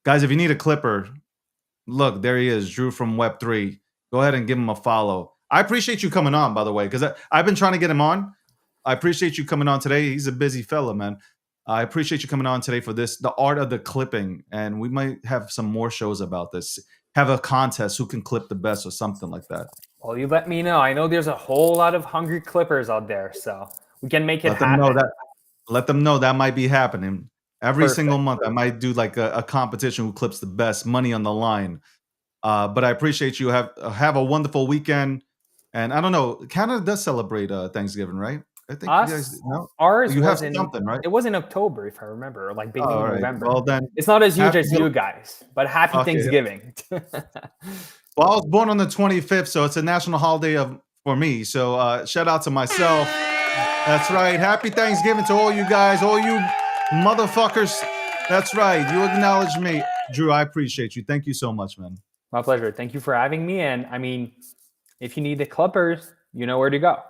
guys, if you need a clipper, look, there he is, Drew from Web3. Go ahead and give him a follow. I appreciate you coming on, by the way, because I've been trying to get him on. I appreciate you coming on today. He's a busy fella, man. I appreciate you coming on today for this, the art of the clipping. And we might have some more shows about this. Have a contest, who can clip the best or something like that. Well, you let me know. I know there's a whole lot of hungry clippers out there, so we can make it happen. Let them know that might be happening. Every single month, I might do like a competition who clips the best, money on the line. But I appreciate you. Have a wonderful weekend. And I don't know, Canada does celebrate Thanksgiving, right? I think you guys know. Ours you was have something, right? It was in October, if I remember, like beginning of November. Well, then it's not as huge as you guys, but happy Thanksgiving. Well, I was born on the 25th, so it's a national holiday for me. So shout out to myself. That's right. Happy Thanksgiving to all you guys, all you motherfuckers. That's right. You acknowledge me. Drew, I appreciate you. Thank you so much, man. My pleasure. Thank you for having me. And I mean, if you need the clippers, you know where to go.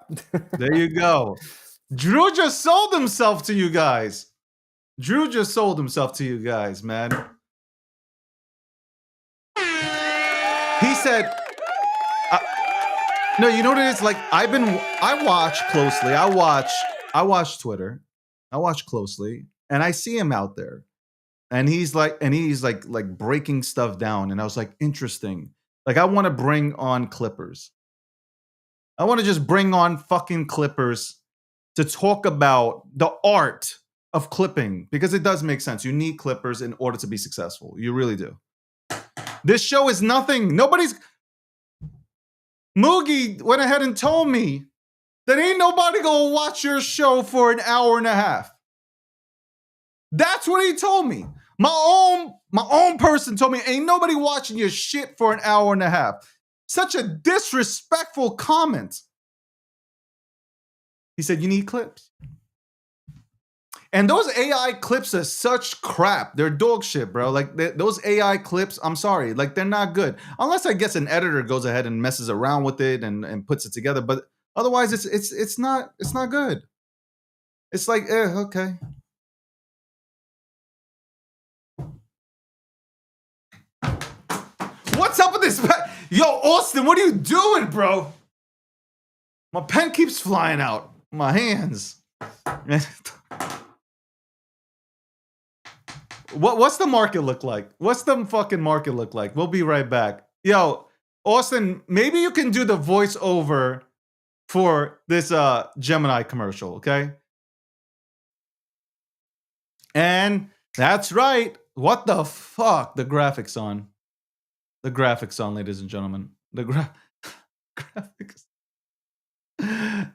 There you go. Drew just sold himself to you guys. Drew just sold himself to you guys, man. He said, no, you know what it is? Like, I watch closely. I watch Twitter. I watch closely, and I see him out there. And he's like breaking stuff down. And I was like, interesting. Like, I want to bring on clippers. I want to just bring on fucking clippers to talk about the art of clipping, because it does make sense. You need clippers in order to be successful. You really do. This show is nothing. Moogie went ahead and told me that ain't nobody gonna watch your show for an hour and a half. That's what he told me. My own person told me ain't nobody watching your shit for an hour and a half. Such a disrespectful comment. He said, you need clips. And those AI clips are such crap. They're dog shit, bro. Like, those AI clips, I'm sorry. Like, they're not good. Unless, I guess, an editor goes ahead and messes around with it and puts it together. But otherwise, it's not good. It's like, okay. What's up with this pen? Yo, Austin, what are you doing, bro? My pen keeps flying out. My hands. What's the market look like? What's the fucking market look like? We'll be right back. Yo, Austin, maybe you can do the voiceover for this Gemini commercial, okay? And that's right. What the fuck? The graphics on. The graphics on, ladies and gentlemen. The graphics.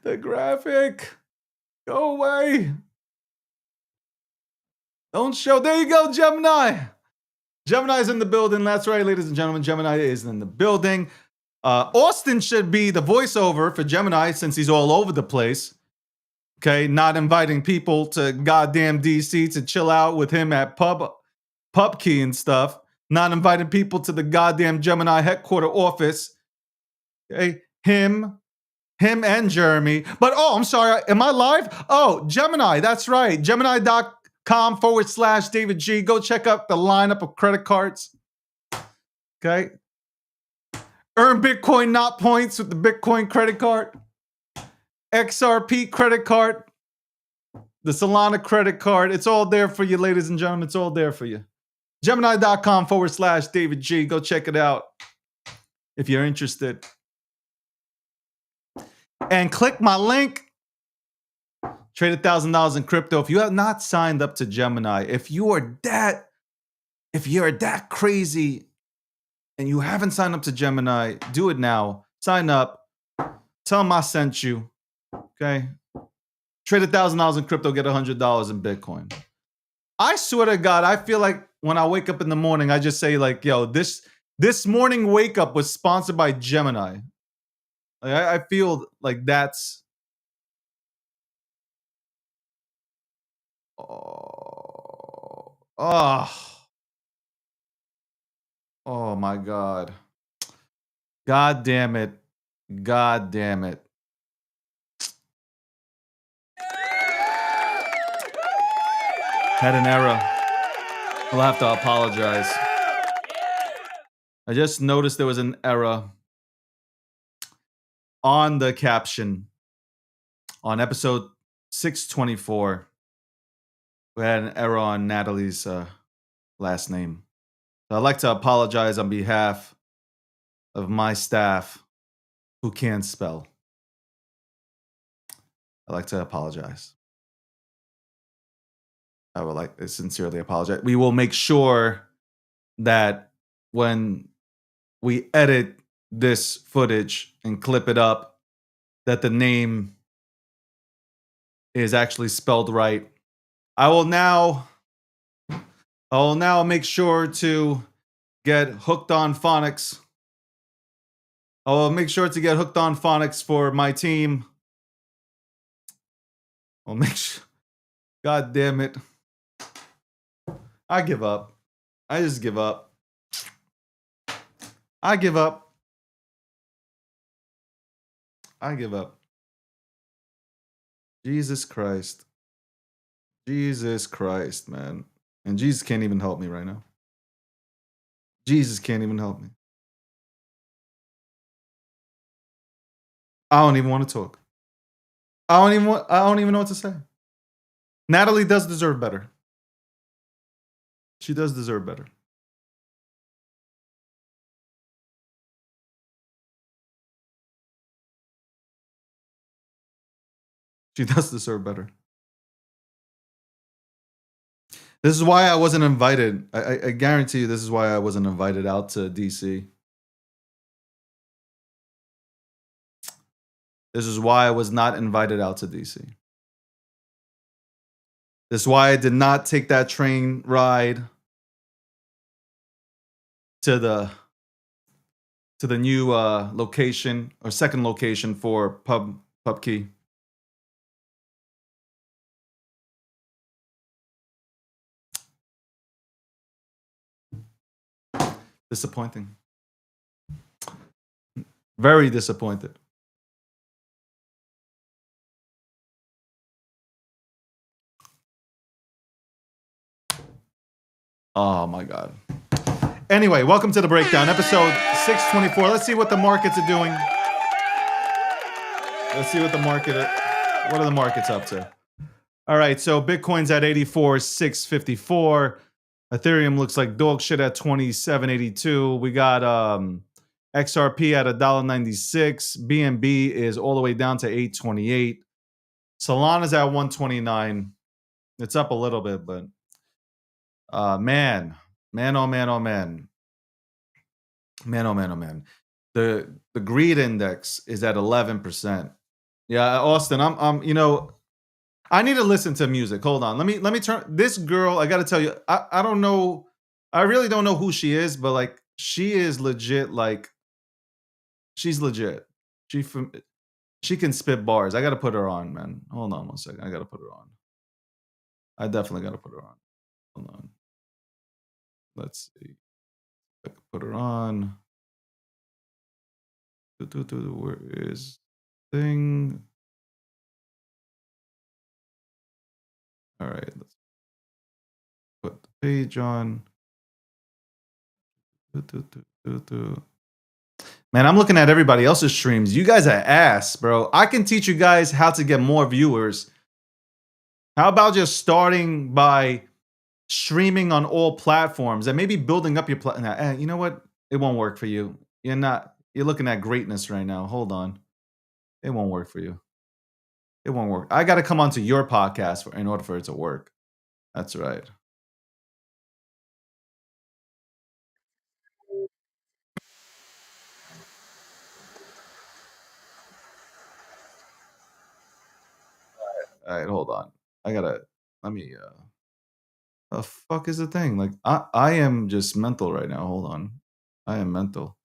The graphic. Go away. Don't show. There you go, Gemini. Gemini's in the building. That's right, ladies and gentlemen. Gemini is in the building. Austin should be the voiceover for Gemini since he's all over the place. Okay, not inviting people to goddamn DC to chill out with him at pub key and stuff. Not inviting people to the goddamn Gemini headquarter office. Okay, him and Jeremy. But I'm sorry, am I live? Oh, Gemini, that's right. Gemini.com/David G. Go check out the lineup of credit cards. Okay. Earn Bitcoin, not points with the Bitcoin credit card. XRP credit card. The Solana credit card. It's all there for you, ladies and gentlemen. It's all there for you. Gemini.com/David G. Go check it out if you're interested. And click my link. Trade $1,000 in crypto. If you have not signed up to Gemini, if you're that crazy and you haven't signed up to Gemini, do it now. Sign up. Tell them I sent you. Okay. Trade $1,000 in crypto, get $100 in Bitcoin. I swear to God, I feel like when I wake up in the morning, I just say like, yo, this morning wake up was sponsored by Gemini. Like, I feel like that's oh my God. God damn it. God damn it. Had an error. I'll have to apologize. I just noticed there was an error on the caption on episode 624. We had an error on Natalie's last name. So I'd like to apologize on behalf of my staff who can't spell. I'd like to apologize. I would like to sincerely apologize. We will make sure that when we edit this footage and clip it up, that the name is actually spelled right. I will now make sure to get hooked on phonics. I will make sure to get hooked on phonics for my team. I'll make sure. God damn it. I give up. I just give up. I give up. I give up. Jesus Christ. Jesus Christ, man. And Jesus can't even help me right now. Jesus can't even help me. I don't even want to talk. I don't even know what to say. Natalie does deserve better. She does deserve better. She does deserve better. This is why I wasn't invited. I guarantee you this is why I wasn't invited out to DC. This is why I was not invited out to DC. This is why I did not take that train ride to the new location or second location for Pub Key. Disappointing. Very disappointed. Oh my God. Anyway, welcome to the breakdown, episode 624. Let's see what the markets are doing. Let's see what the what are the markets up to? All right, so Bitcoin's at 84,654. Ethereum looks like dog shit at 27.82. We got XRP at $1.96. BNB is all the way down to 8.28. Solana's at 129. It's up a little bit, but man, oh man. The greed index is at 11%. Yeah, Austin, I'm I need to listen to music. Hold on. Let me turn this girl. I got to tell you, I don't know. I really don't know who she is, but like she is legit. Like she's legit. She can spit bars. I got to put her on, man. Hold on 1 second. I got to put her on. I definitely got to put her on. Hold on. Let's see. I can put her on. Where is thing? All right, let's put the page on. Man, I'm looking at everybody else's streams. You guys are ass, bro. I can teach you guys how to get more viewers. How about just starting by streaming on all platforms and maybe building up your platform? You know what? It won't work for you. You're looking at greatness right now. Hold on. It won't work for you. It won't work. I got to come onto your podcast in order for it to work. That's right. All right, hold on. Let me the fuck is the thing? Like I am just mental right now. Hold on. I am mental.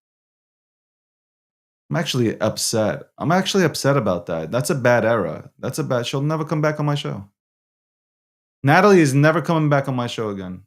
I'm actually upset. I'm actually upset about that. That's a bad era. She'll never come back on my show. Natalie is never coming back on my show again.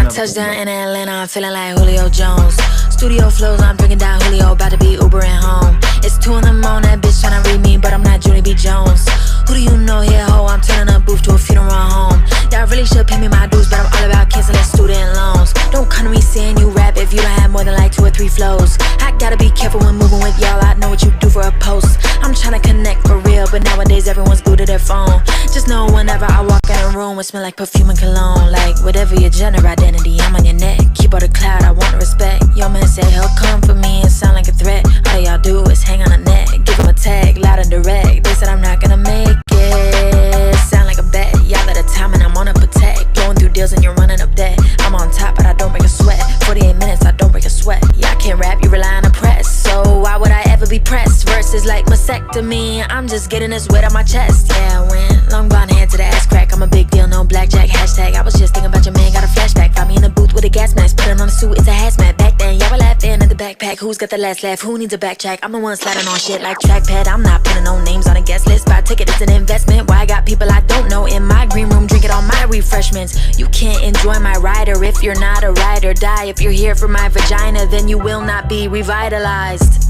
Touchdown in Atlanta, I'm feeling like Julio Jones. Studio flows, I'm drinking down Julio, about to be Ubering home. It's 2 in the morning, that bitch tryna read me, but I'm not Julie B. Jones. Who do you know here, ho? I'm turning a booth to a funeral home. Y'all really should pay me my dues, but I'm all about canceling student loans. Don't come to me saying you rap if you don't have more than like 2 or 3 flows. I gotta be careful when moving with y'all, I know what you do for a post. I'm tryna connect for real, but nowadays everyone's glued to their phone. Just know whenever I walk in a room, it smell like perfume and cologne. Like whatever your gender identity, I'm on your neck. Keep all the cloud, I want respect. Your man said he'll come for me and sound like a threat. All y'all do is hang on the neck, give him a tag, loud and direct. They said I'm not gonna make it, sound like a bet. Y'all at a time and I'm on a protect. Blowing through deals and you're running up debt. I'm on top but I don't break a sweat. 48 minutes, I don't break a sweat. Yeah, I can't rap, you rely on the press. So why would I ever be pressed? Verses like mastectomy, I'm just getting this weight on my chest. Yeah, I win, long blonde hair to the ass crack. I'm a big deal, no blackjack, hashtag. I was just thinking about your man, got a flashback. Found me in the booth with a gas mask, put it on a suit, it's a hazmat. Back then, y'all were laughing at the backpack. Who's got the last laugh? Who needs a backtrack? I'm the one sliding on shit like trackpad. I'm not putting no names on a guest list. Buy a ticket, it's an investment. Why I got people I don't know in my green room drinking all my refreshments. You can't enjoy my rider if you're not a ride or die. If you're here for my vagina, then you will not be revitalized.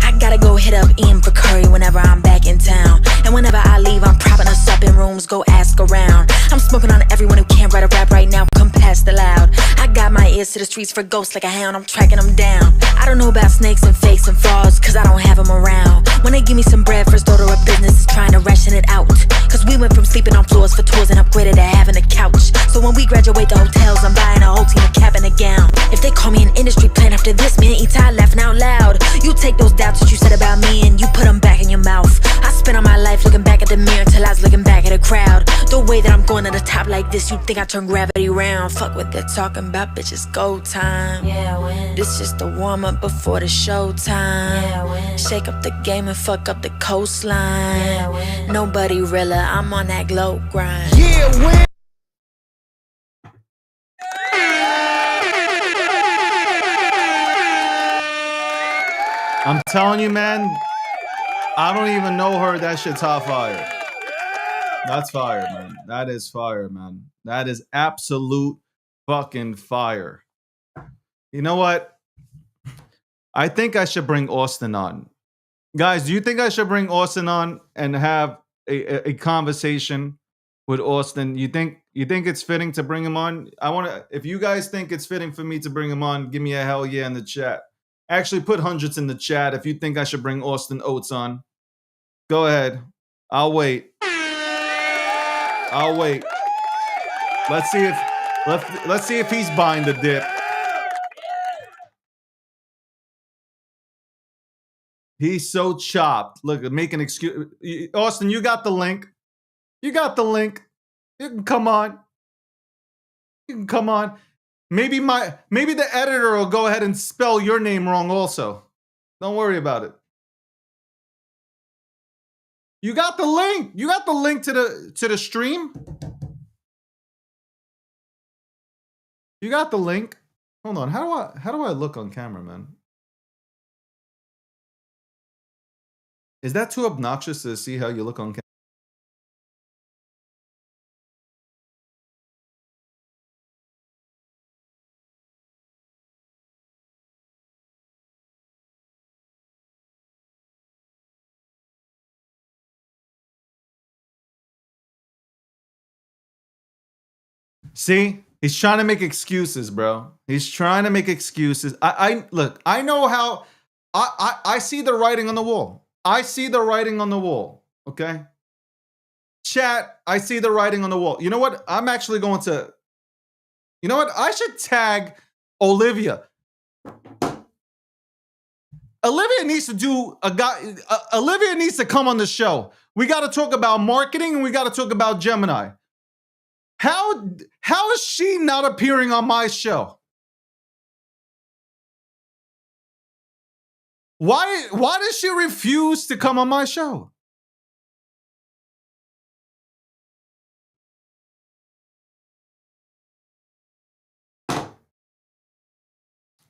I gotta go hit up Ian for curry whenever I'm back in town. And whenever I leave, I'm propping us up in rooms, go ask around. I'm smoking on everyone who can't write a rap right now, come past the loud. I got my ears to the streets for ghosts like a hound, I'm tracking them down. I don't know about snakes and fakes and frauds, cause I don't have them around. When they give me some bread, first order of business is trying to ration it out. Cause we went from sleeping on floors for tours and upgraded to having a couch. So when we graduate the hotels, I'm buying a whole team a cap and a gown. If they call me an industry plant after this, me and Etai laughing out loud. You take those doubts that you said about me and you put them back in your mouth. I spent all my life looking back at the mirror until I was looking back at a crowd. The way that I'm going to the top like this, you think I turn gravity round. Fuck what they're talking about, bitch, it's go time. Yeah, when this just the warm up before the show time. Yeah, when shake up the game and fuck up the coastline. Yeah, when nobody realer, I'm on that glow grind. Yeah, when I'm telling you, man, I don't even know her. That shit's hot fire. That's fire, man. That is fire, man. That is absolute fucking fire. You know what? I think I should bring Austin on. Guys, do you think I should bring Austin on and have a conversation with Austin. You think it's fitting to bring him on? If you guys think it's fitting for me to bring him on, give me a hell yeah in the chat. Actually, put hundreds in the chat if you think I should bring Austin Oates on. Go ahead. I'll wait. Let's see if he's buying the dip. He's so chopped. Look, make an excuse. Austin, you got the link. You can come on. Maybe the editor will go ahead and spell your name wrong also. Don't worry about it. You got the link. You got the link to the stream. You got the link. Hold on. How do I look on camera, man? Is that too obnoxious to see how you look on camera? See? He's trying to make excuses, bro. He's trying to make excuses. Look, I know how I see the writing on the wall. I see the writing on the wall. Okay? Chat, I see the writing on the wall. You know what? I'm actually going to. You know what? I should tag Olivia. Olivia needs to do Olivia needs to come on the show. We got to talk about marketing and we got to talk about Gemini. How is she not appearing on my show? Why does she refuse to come on my show?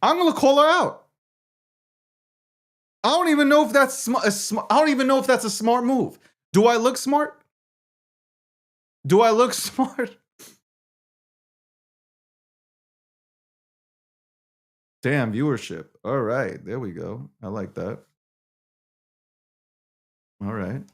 I'm gonna call her out. I don't even know if that's I don't even know if that's a smart move. Do I look smart? Do I look smart? Damn viewership. All right, there we go. I like that. All right.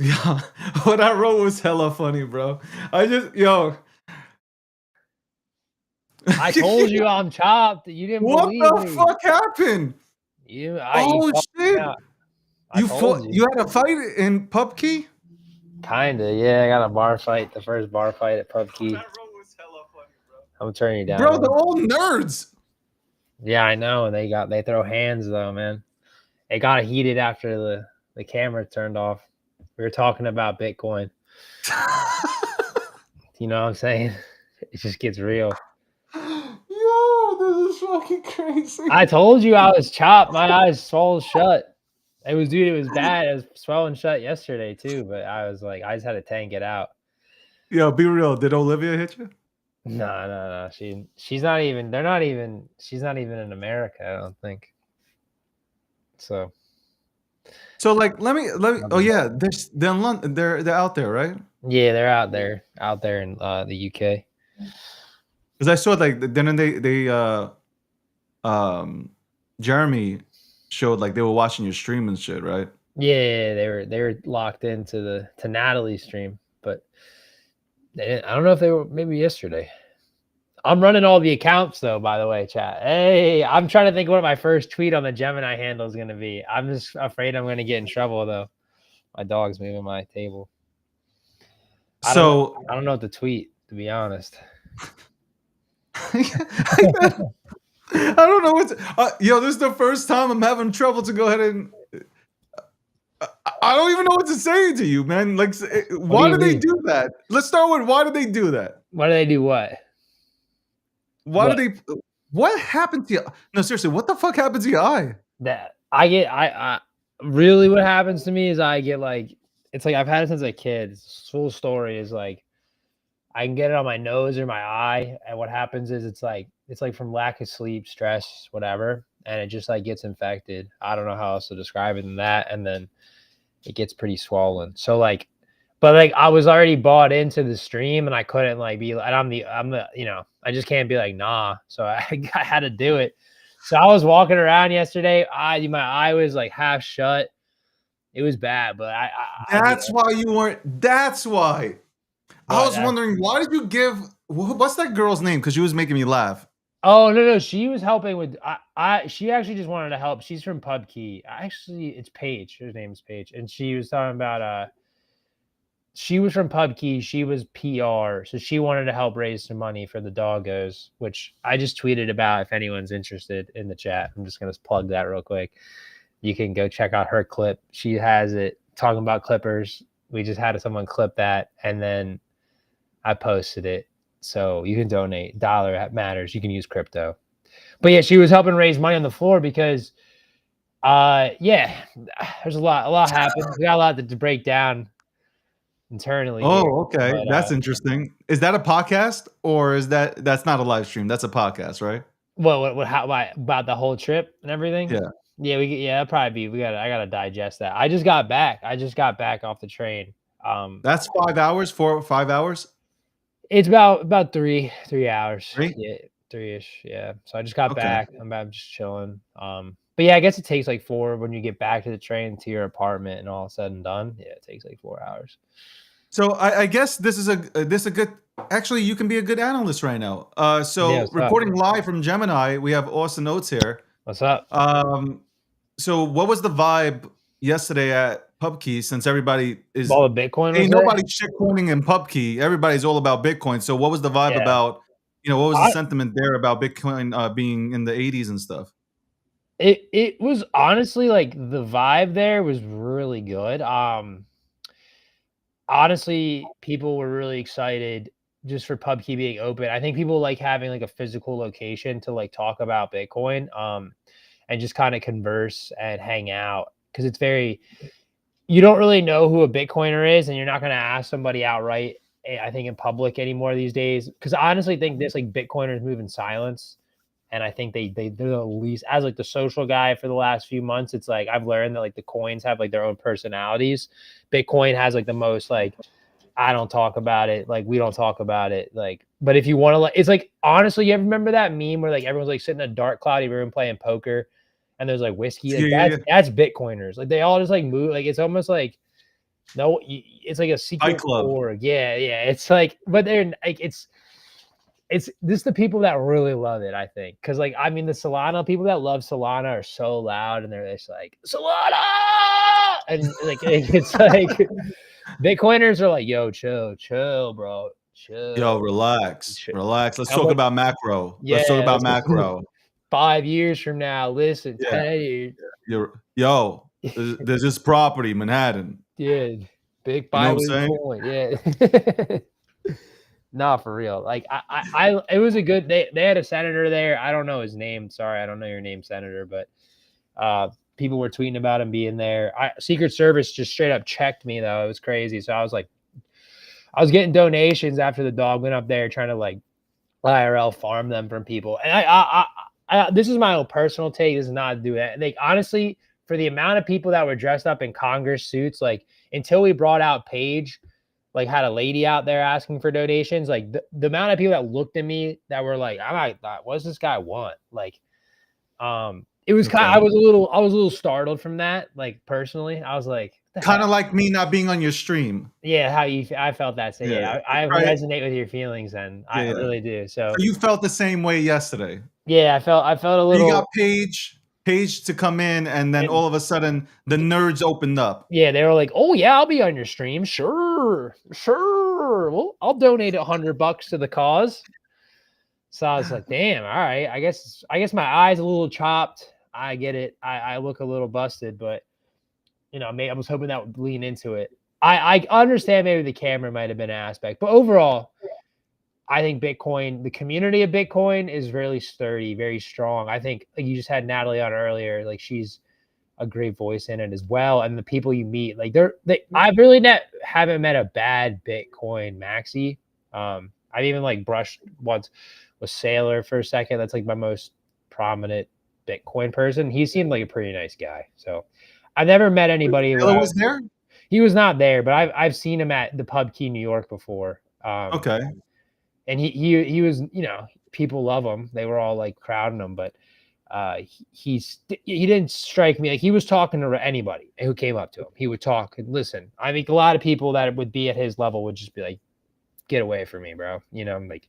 Yeah, what I wrote was hella funny, bro. I told you I'm chopped. You didn't believe me. What the fuck happened? You shit! told You had a fight in PUBG? Kinda, yeah. I got a bar fight, the first bar fight at PUBG. That roll was hella funny, bro. I'm turning you down. Bro, they're all nerds. Yeah, I know. They throw hands though, man. It got heated after the camera turned off. We were talking about Bitcoin. You know what I'm saying? It just gets real. Yo, this is fucking crazy. I told you I was chopped. My eyes swelled shut. It was bad. It was swelling shut yesterday too, but I was like, I just had to tank it out. Yo, be real. Did Olivia hit you? No. She's not even in America, I don't think. So like let me oh yeah, they're in London. They're out there, right? yeah, they're out there in the UK. Because I saw like then they Jeremy showed like they were watching your stream and shit, right? Yeah, they were locked into to Natalie's stream, but they didn't, I don't know if they were, maybe yesterday. I'm running all the accounts though, by the way, chat. Hey, I'm trying to think what my first tweet on the Gemini handle is going to be. I'm just afraid I'm going to get in trouble though. My dog's moving my table. I don't know what to tweet, to be honest. I don't know what yo, this is the first time I'm having trouble to go ahead and I don't even know what to say to you, man. Like, why do they do that? Let's start with why do they do that? Why do they do what? What happened to you? No, seriously, what the fuck happened to your eye? That I really what happens to me is I get like, it's like I've had it since a kid. Full story is like I can get it on my nose or my eye, and what happens is it's like from lack of sleep, stress, whatever. and it just like gets infected. I don't know how else to describe it than that, and then it gets pretty swollen. So like, but like I was already bought into the stream, and I couldn't like be, and I'm the I just can't be like nah. So I had to do it. So I was walking around yesterday. My eye was like half shut. It was bad, but That's why you weren't. That's why. I was That's- wondering, why did you give? What's that girl's name? Because she was making me laugh. Oh no, she was helping with. She actually just wanted to help. She's from PubKey. Actually, it's Paige. Her name's Paige, and she was talking about she was from PubKey. She was PR, so she wanted to help raise some money for the doggos, which I just tweeted about. If anyone's interested in the chat, I'm just gonna plug that real quick. You can go check out her clip. She has it talking about Clippers. We just had someone clip that, and then I posted it. So you can donate. Dollar matters. You can use crypto. But yeah, she was helping raise money on the floor because there's a lot happened. We got a lot to break down internally. Oh, here. okay. But, That's interesting. Is that a podcast or is that's not a live stream? That's a podcast, right? Why about the whole trip and everything? Yeah. That'll probably be. I gotta digest that. I just got back off the train. That's 5 hours, 4 or 5 hours. It's about 3 hours. 3? Yeah, 3-ish. Yeah. So I just got Okay. back. I'm just chilling. But yeah, I guess it takes like 4 when you get back to the train to your apartment and all said and done. Yeah, it takes like 4 hours. So I guess this is a good. Actually, you can be a good analyst right now. So Yeah, what's up? recording live from Gemini, we have Austin Oates here. What's up? So what was the vibe yesterday at PubKey? Since everybody is All the Bitcoin. ain't nobody shitcoining in PubKey. Everybody's all about Bitcoin. So what was the vibe about? What was the sentiment there about Bitcoin being in the 80s and stuff? It was honestly like the vibe there was really good. Honestly, people were really excited just for PubKey being open. I think people like having like a physical location to like talk about Bitcoin, and just kind of converse and hang out, because it's you don't really know who a Bitcoiner is, and you're not going to ask somebody outright, I think, in public anymore these days, because I honestly think this like Bitcoiners move in silence. And I think they're the least, as like the social guy for the last few months, it's like I've learned that like the coins have like their own personalities. Bitcoin has like the most like, I don't talk about it, like we don't talk about it, like, but if you want to, like, it's like, honestly, you ever remember that meme where like everyone's like sitting in a dark cloudy room playing poker and there's like whiskey? Like, that's Bitcoiners. Like they all just like move, like it's almost like it's like a secret org. Yeah, it's like, but they're like it's this the people that really love it, I think, because like I mean the Solana people that love Solana are so loud, and they're just like Solana, and like it's like Bitcoiners are like, yo, chill, bro, chill. Yo, relax. Let's talk about macro. Yeah, let's talk about macro. 5 years from now, listen, 10 years. There's this property, Manhattan. Yeah, big buy coin. Yeah. No, for real. Like it was a good. They had a senator there. I don't know his name. Sorry, I don't know your name, Senator. But people were tweeting about him being there. Secret Service just straight up checked me though. It was crazy. So I was like, I was getting donations after the dog went up there, trying to like IRL farm them from people. And I this is my own personal take. This is not to do that. Like honestly, for the amount of people that were dressed up in Congress suits, like until we brought out Paige, like had a lady out there asking for donations, like the amount of people that looked at me that were like, what does this guy want? Like, it was kind of, I was a little startled from that. Like personally, I was like, kind of like me not being on your stream. Yeah. I felt that. So yeah, I resonate with your feelings, and I really do. So you felt the same way yesterday. Yeah. I felt a little, you got Paige to come in, and then all of a sudden the nerds opened up. Yeah, they were like, "Oh yeah, I'll be on your stream, sure. Well, I'll donate $100 to the cause." So I was like, "Damn, all right. I guess my eye's a little chopped. I get it. I look a little busted, but I was hoping that would lean into it. I understand maybe the camera might have been an aspect, but overall, I think Bitcoin, the community of Bitcoin is really sturdy, very strong. I think like you just had Natalie on earlier, like she's a great voice in it as well. And the people you meet, like I really haven't met a bad Bitcoin maxi. I've even like brushed once with Sailor for a second. That's like my most prominent Bitcoin person. He seemed like a pretty nice guy. So I've never met anybody. Taylor was there. He was not there, but I've seen him at the Pub Key, New York before. Okay. And he was, you know, people love him. They were all like crowding him, but he didn't strike me like he was talking to anybody who came up to him. He would talk and listen. I think a lot of people that would be at his level would just be like, "Get away from me, bro." You know, I'm like,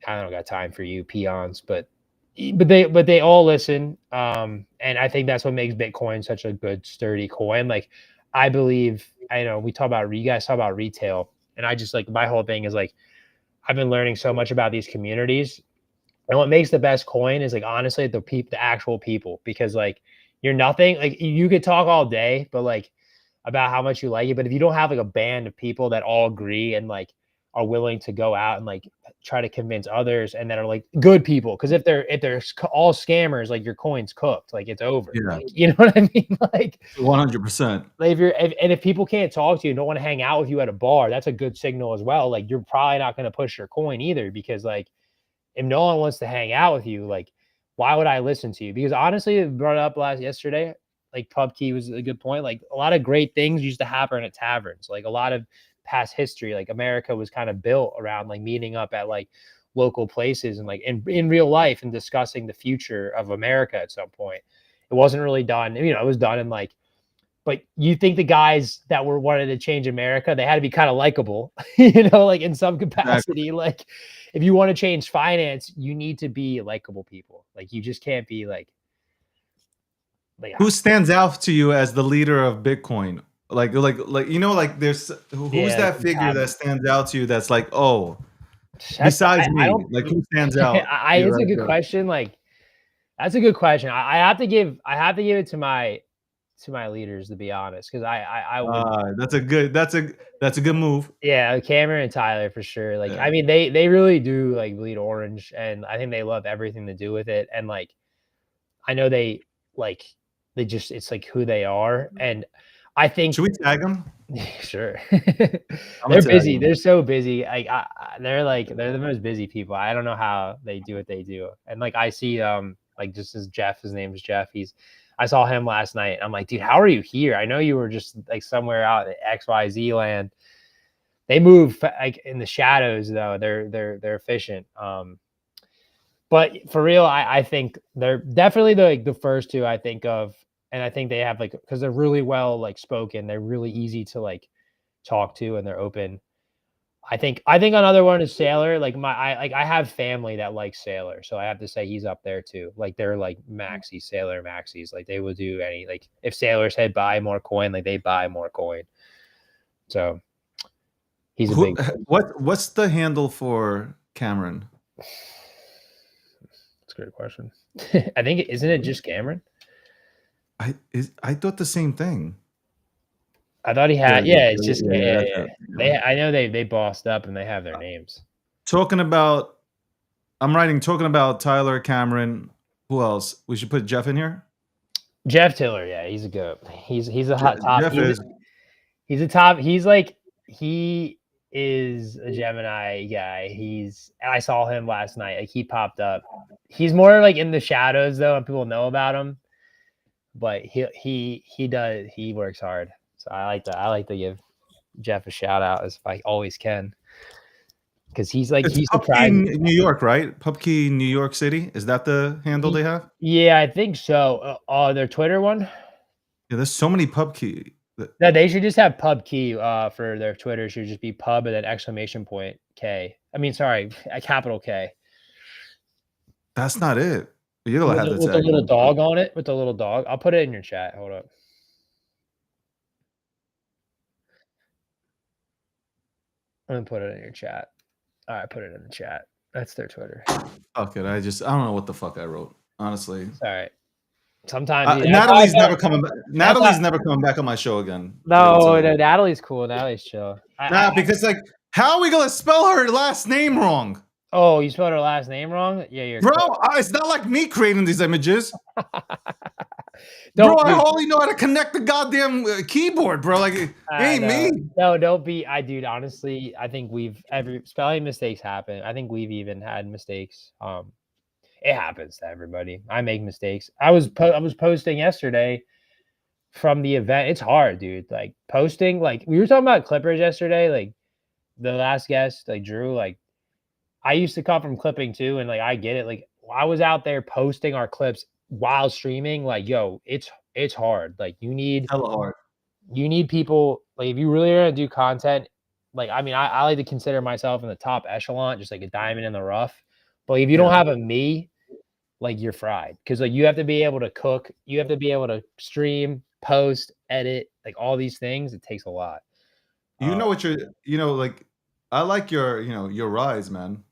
I don't got time for you peons, but they all listen. And I think that's what makes Bitcoin such a good, sturdy coin. Like, I believe, I know you guys talk about retail, and I just like my whole thing is like, I've been learning so much about these communities, and what makes the best coin is like honestly the actual people, because like you're nothing like you could talk all day, but like about how much you like it, but if you don't have like a band of people that all agree and like are willing to go out and like try to convince others and that are like good people, because if they're all scammers, like your coin's cooked, like it's over. Yeah. Like, you know what I mean? Like 100%. like if people can't talk to you and don't want to hang out with you at a bar, that's a good signal as well. Like you're probably not going to push your coin either, because like if no one wants to hang out with you, like why would I listen to you? Because honestly, it brought up yesterday, like Pub Key was a good point. Like a lot of great things used to happen at taverns. Like a lot of past history, like America was kind of built around like meeting up at like local places and like in real life and discussing the future of America at some point. It wasn't really done, you know, it was done in like, but you think the guys that were wanted to change America, they had to be kind of likable, you know, like in some capacity. Exactly. Like if you want to change finance, you need to be likable people. Like you just can't be like who stands out to you as the leader of Bitcoin? Like you know, like there's who's that figure that stands out to you that's like, oh, besides me, like who stands out? It's a good question. Like that's a good question. I have to give it to my leaders, to be honest, because I would, that's a good move. Yeah, Cameron and Tyler for sure. Like I mean, they really do like bleed orange, and I think they love everything to do with it. And like I know they just it's like who they are, and I think should we tag them? Sure. They're busy. They're so busy. Like they're the most busy people. I don't know how they do what they do. And like I see like just as Jeff, his name is Jeff. I saw him last night. I'm like, dude, how are you here? I know you were just like somewhere out at XYZ land. They move like in the shadows though. They're efficient. But for real, I think they're definitely the first two I think of. And I think they have like, because they're really well like spoken, they're really easy to like talk to, and they're open. I think another one is Sailor. Like I have family that likes Sailor, so I have to say he's up there too. Like they're like maxi Sailor maxis. Like they will do any, like if Sailor said buy more coin, like they buy more coin. So he's a big. What's the handle for Cameron? That's a great question. I think isn't it just Cameron? I thought the same thing. I thought he had. Yeah, it's just yeah. I know they bossed up and they have their names. Talking about Tyler, Cameron. Who else? We should put Jeff in here. Jeff Tiller, yeah, he's a goat. He's a hot top. He's a top. He is a Gemini guy. I saw him last night. Like he popped up. He's more like in the shadows though, and people know about him. But he works hard. So I like to give Jeff a shout out as if I always can. Because he's surprised. New York, right? Pubkey, New York City. Is that the handle they have? Yeah, I think so. Their Twitter one. Yeah, there's so many Pubkey. Yeah, they should just have Pubkey for their Twitter. It should just be pub and then exclamation point K. I mean, sorry, a capital K. That's not it. You gotta have with the little dog on it. With the little dog, I'll put it in your chat. Hold up. I'm gonna put it in your chat. All right, put it in the chat. That's their Twitter. Okay, I don't know what the fuck I wrote. Honestly, it's all right. Sometimes Natalie's never coming back. Natalie's never coming back on my show again. No, Natalie's cool. Natalie's chill. Because like, how are we gonna spell her last name wrong? Oh, you spelled her last name wrong? Yeah, you're bro. It's not like me creating these images. Bro, I only know how to connect the goddamn keyboard, bro. Like, it ain't me. No, don't be. Dude, honestly, I think spelling mistakes happen. I think we've even had mistakes. It happens to everybody. I make mistakes. I was posting yesterday from the event. It's hard, dude. Like posting, like we were talking about Clippers yesterday, like the last guest, like Drew, like I used to come from clipping too, and like I get it. Like I was out there posting our clips while streaming. Like, yo, it's hard. Like Hella hard. you need people. Like if you really want to do content, like I mean, I like to consider myself in the top echelon, just like a diamond in the rough. But if you don't have a me, like you're fried. Because like you have to be able to cook, you have to be able to stream, post, edit, like all these things. It takes a lot. You know what like I like your rise, man.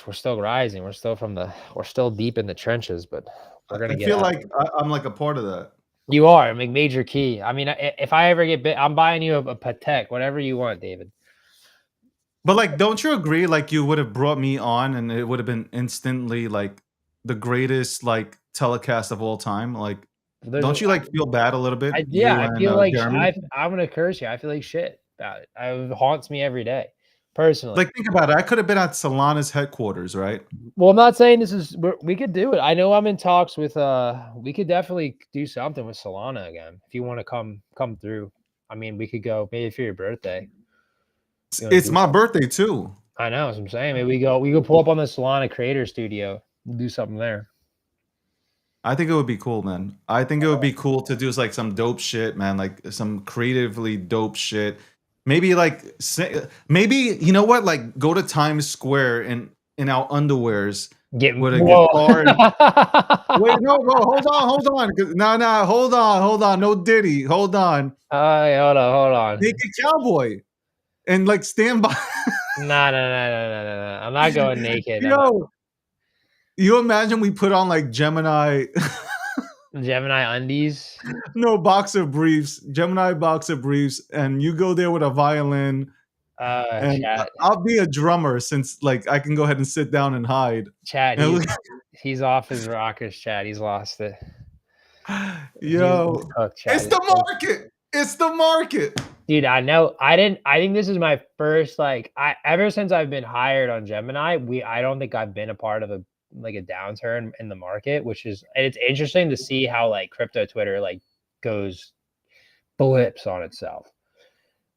We're still rising. We're still deep in the trenches, but we're gonna I get feel out. like I'm like a part of that. You are like major key. I mean, if I ever get bit, I'm buying you a Patek, whatever you want, David. But like, don't you agree? Like, you would have brought me on, and it would have been instantly like the greatest like telecast of all time. Like, don't you like feel bad a little bit? I feel like I'm gonna curse you. I feel like shit about it. It haunts me every day, personally. Like, think about it. I could have been at Solana's headquarters, right? Well, I'm not saying we could do it. I know I'm in talks with we could definitely do something with Solana again. If you want to come through. I mean, we could go maybe for your birthday. It's my birthday too. I know, that's what I'm saying. Maybe we go pull up on the Solana Creator Studio. We'll do something there. I think it would be cool, man. I think it would be cool to do like some dope shit, man. Like some creatively dope shit. Maybe maybe you know what? Like go to Times Square in our underwears with a guitar. Wait, no, hold on. No, hold on. No Diddy, hold on. Hold on. Naked cowboy, and like stand by. No. I'm not going naked. Yo, you imagine we put on like Gemini undies? No, boxer briefs, Gemini boxer briefs, and you go there with a violin. And chat. I'll be a drummer since like I can go ahead and sit down and hide. Chat, he's off his rockers, chat. He's lost it. Yo, it's the market. It's the market. Dude, I know. I think this is my first ever since I've been hired on Gemini, I don't think I've been a part of a downturn in the market, it's interesting to see how like crypto Twitter like goes blips on itself.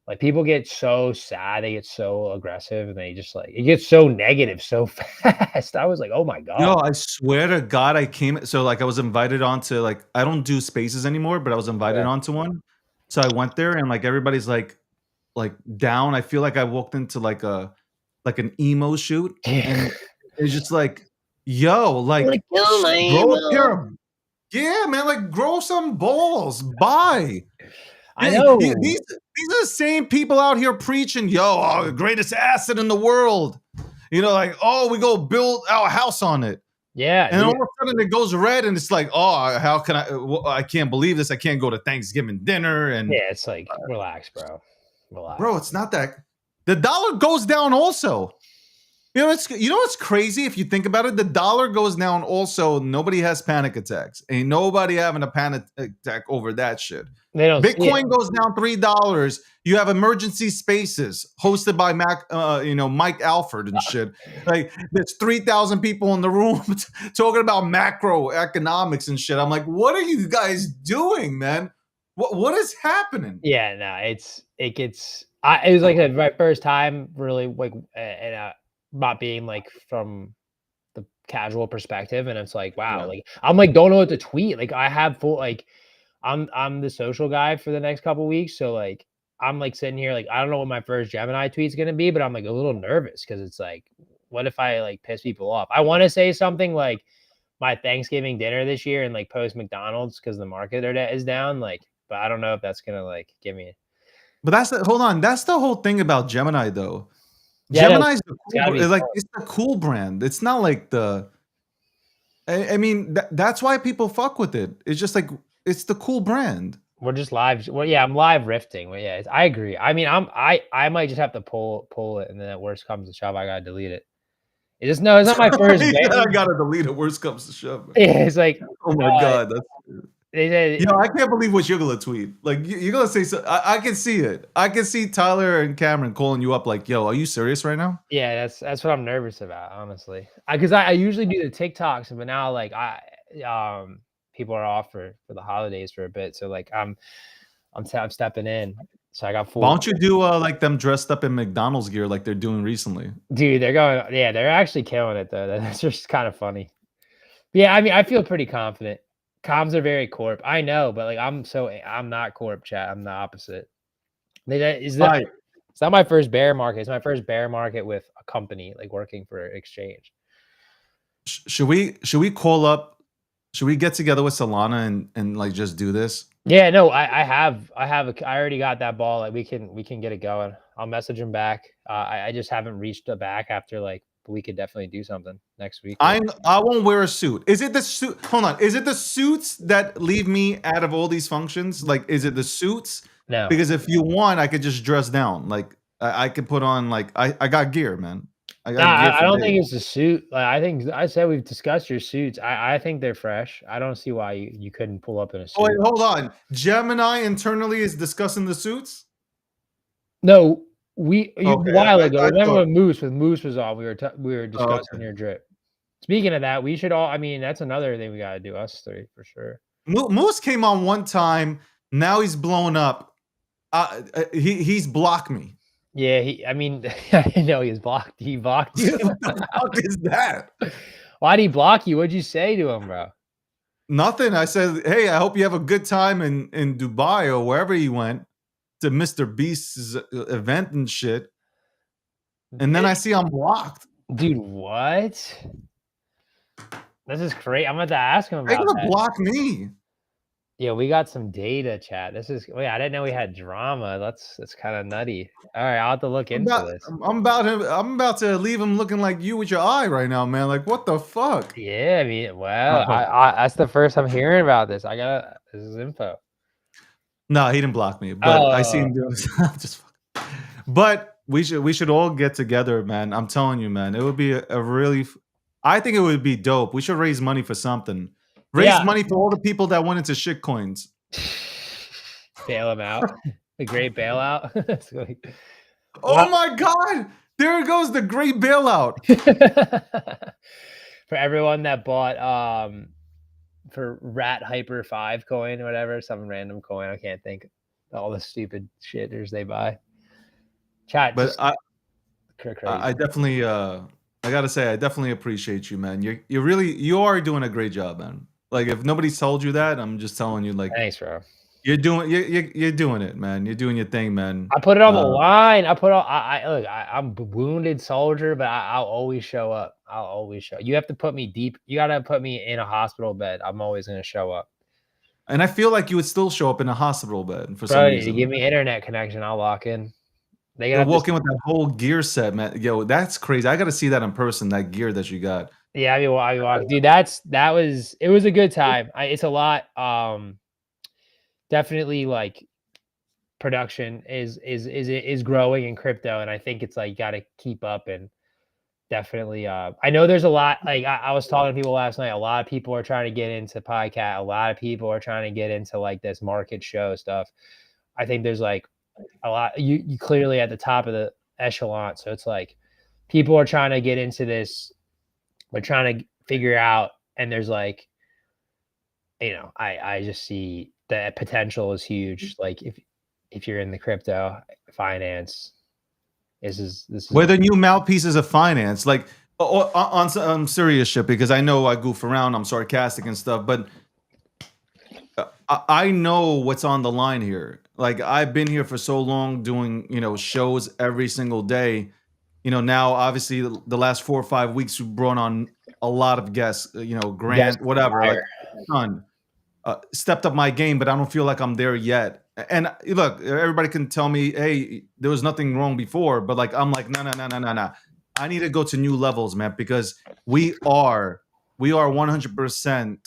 Like people get so sad, they get so aggressive, and they just like it gets so negative so fast. I was like, oh my god. Yo, I swear to God, I was invited onto like I don't do spaces anymore, but I was invited onto one. So I went there and like everybody's like down. I feel like I walked into like an emo shoot. And it's just like, yo, like grow a pair of, yeah, man, like grow some balls. Bye. I know. These are the same people out here preaching, yo, the greatest asset in the world. You know, like, oh, we go build our house on it. Yeah. And all of a sudden it goes red and it's like, oh, how can I can't believe this. I can't go to Thanksgiving dinner. And yeah, it's like, relax, bro. Relax. Bro, it's not that. The dollar goes down also. You know what's crazy if you think about it? The dollar goes down also. Nobody has panic attacks. Ain't nobody having a panic attack over that shit. They don't. Bitcoin goes down $3. You have emergency spaces hosted by Mike Alford and shit. Like there's 3,000 people in the room talking about macroeconomics and shit. I'm like, what are you guys doing, man? What is happening? Yeah, no, it was like my first time really like and not being like from the casual perspective, and it's like wow, like I'm like don't know what to tweet. Like I have full like I'm the social guy for the next couple weeks, so like I'm like sitting here like I don't know what my first Gemini tweet's gonna be, but I'm like a little nervous because it's like what if I like piss people off? I want to say something like my Thanksgiving dinner this year and like post McDonald's because the market is down, like, but I don't know if that's gonna like give me. But hold on, that's the whole thing about Gemini though. Yeah, Gemini's it's the cool brand. It's not like the. I mean, that's why people fuck with it. It's just like it's the cool brand. We're just live. Well, yeah, I'm live rifting. Well, yeah, I agree. I mean, I might just have to pull it, and then at worst comes to shove, I gotta delete it. It's not my first. I gotta delete it. Worst comes to shove. Yeah, it's like oh my god, that's. They said, Yo, I can't believe what you're gonna tweet. Like you're gonna say so. I can see it. I can see Tyler and Cameron calling you up. Like, yo, are you serious right now? yeah, that's what I'm nervous about, honestly. Because I usually do the TikToks, but now like people are off for the holidays for a bit, so like I'm stepping in. So I got Why full. don't you do like them dressed up in McDonald's gear like they're doing recently? Dude, they're going. Yeah, they're actually killing it though. That's just kind of funny. But yeah, I mean, I feel pretty confident. Comms are very corp. I know, but like I'm not corp, chat. I'm the opposite. Is that Right. It's not my first bear market. It's my first bear market with a company, like working for exchange. Should we call up? Should we get together with Solana and like just do this? Yeah, no, I already got that ball. Like we can get it going. I'll message him back. I just haven't reached it back after like, but we could definitely do something next week. I won't wear a suit. Is it the suit? Hold on. Is it the suits that leave me out of all these functions? Like, is it the suits? No, Because if you want, I could just dress down. Like, I could put on like I got gear, man. I got gear. I don't think it's the suit. Like I said we've discussed your suits. I think they're fresh. I don't see why you couldn't pull up in a suit. Oh wait, hold on. Gemini internally is discussing the suits. No, a while ago. I Remember thought- when Moose was on? We were discussing your drip. Speaking of that, we should all. I mean, that's another thing we got to do. Us three for sure. Moose came on one time. Now he's blown up. He's blocked me. Yeah, I mean, I know he's blocked. He blocked you. What the fuck is that? Why did he block you? What'd you say to him, bro? Nothing. I said, hey, I hope you have a good time in Dubai or wherever he went to Mr. Beast's event and shit. And then I see I'm blocked. Dude, what? This is crazy. I'm about to ask him They're about gonna that. block me. Yeah, we got some data, chat. This is. Wait, I didn't know we had drama. That's kind of nutty. All right, I'll have to look into this. I'm about to leave him looking like you with your eye right now, man. Like, what the fuck? Yeah, I mean, well, that's the first I'm hearing about this. This is info. No, he didn't block me, but I see him doing this. Just but we should all get together, man. I'm telling you, man. It would be a really I think it would be dope. We should raise money for something. Raise money for all the people that went into shit coins. Bail them out. The great bailout. Oh my god! There goes the great bailout. For everyone that bought for Rat Hyper 5 coin or whatever, some random coin. I can't think all the stupid shitters they buy. Chat, but crazy. I definitely I gotta say I definitely appreciate you, man. You are doing a great job, man. Like if nobody's told you that, I'm just telling you, like Thanks, bro. you're doing it, man. You're doing your thing, man. I put it on the line. I'm a wounded soldier, but I'll always show up. I'll always show. You have to put me deep. You gotta put me in a hospital bed. I'm always gonna show up. And I feel like you would still show up in a hospital bed for some Bro, reason. you give me internet connection, I'll lock in. They You're walking with that whole gear set, man. Yo, that's crazy. I gotta see that in person. That gear that you got. Yeah, I mean, dude, it was a good time. It's a lot. Definitely like production is growing in crypto, and I think it's like you got to keep up and definitely. I know there's a lot. Like I was talking to people last night. A lot of people are trying to get into podcast. A lot of people are trying to get into like this market show stuff. I think there's like a lot. You clearly at the top of the echelon, so it's like people are trying to get into this. We're trying to figure out, and there's like, I just see the potential is huge. Like if you're in the crypto finance, this is We're the new mouthpieces of finance. Like on some serious shit, because I know I goof around, I'm sarcastic and stuff, but I know what's on the line here. Like I've been here for so long doing, shows every single day. Now obviously the last 4 or 5 weeks we brought on a lot of guests, Grant, whatever, like son, stepped up my game, but I don't feel like I'm there yet. And look, everybody can tell me, hey, there was nothing wrong before, but like I'm like, no. I need to go to new levels, man, because we are 100%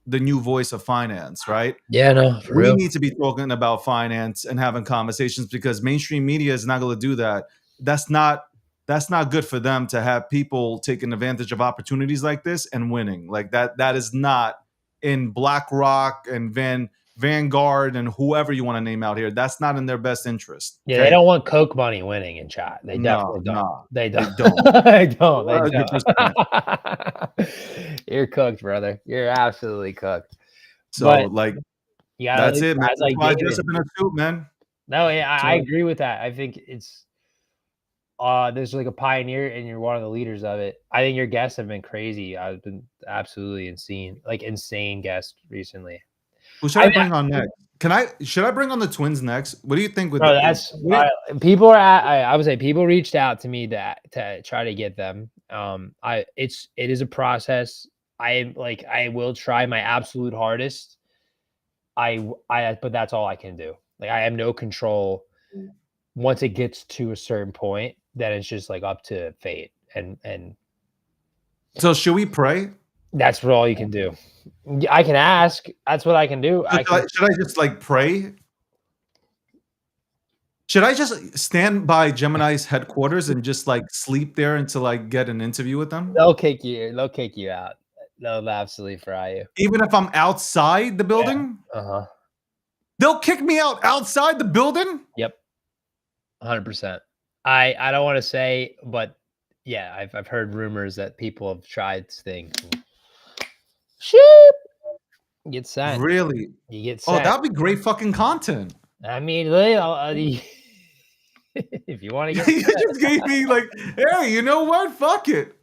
the new voice of finance, right? Yeah, no, for we real. need to be talking about finance and having conversations because mainstream media is not going to do that. That's not good for them to have people taking advantage of opportunities like this and winning. Like that is not in BlackRock and Vanguard and whoever you want to name out here. That's not in their best interest. Yeah, they don't want Coke money winning in chat. They No, definitely don't. no, They they don't. don't. They don't. They 100%. don't. You're cooked, brother. You're absolutely cooked. So But like yeah, that's it, man. guys That's like why I dress David. up in a suit, man. No, yeah, I So- agree with that. I think it's there's like a pioneer and you're one of the leaders of it. I think your guests have been crazy. I've been absolutely insane guests recently. Who should I bring on next? Should I bring on the twins next? What do you think? Bro, people are I would say people reached out to me to try to get them. It is a process. I will try my absolute hardest. But that's all I can do. Like I have no control. Once it gets to a certain point, then it's just like up to fate. And So should we pray? that's what all you can do. I can ask. That's what I can do. Should I just like pray? Should I just stand by Gemini's headquarters and just like sleep there until I get an interview with them? They'll kick you out. They'll absolutely fry you. Even if I'm outside the building? Uh-huh. They'll kick me out outside the building? Yep. 100%. I don't want to say, but yeah, I've heard rumors that people have tried things. Sheep. You get sent. Really? You get Oh, sent. that'd be great fucking content. I mean, if you want to get You just gave me like, hey, you know what? Fuck it.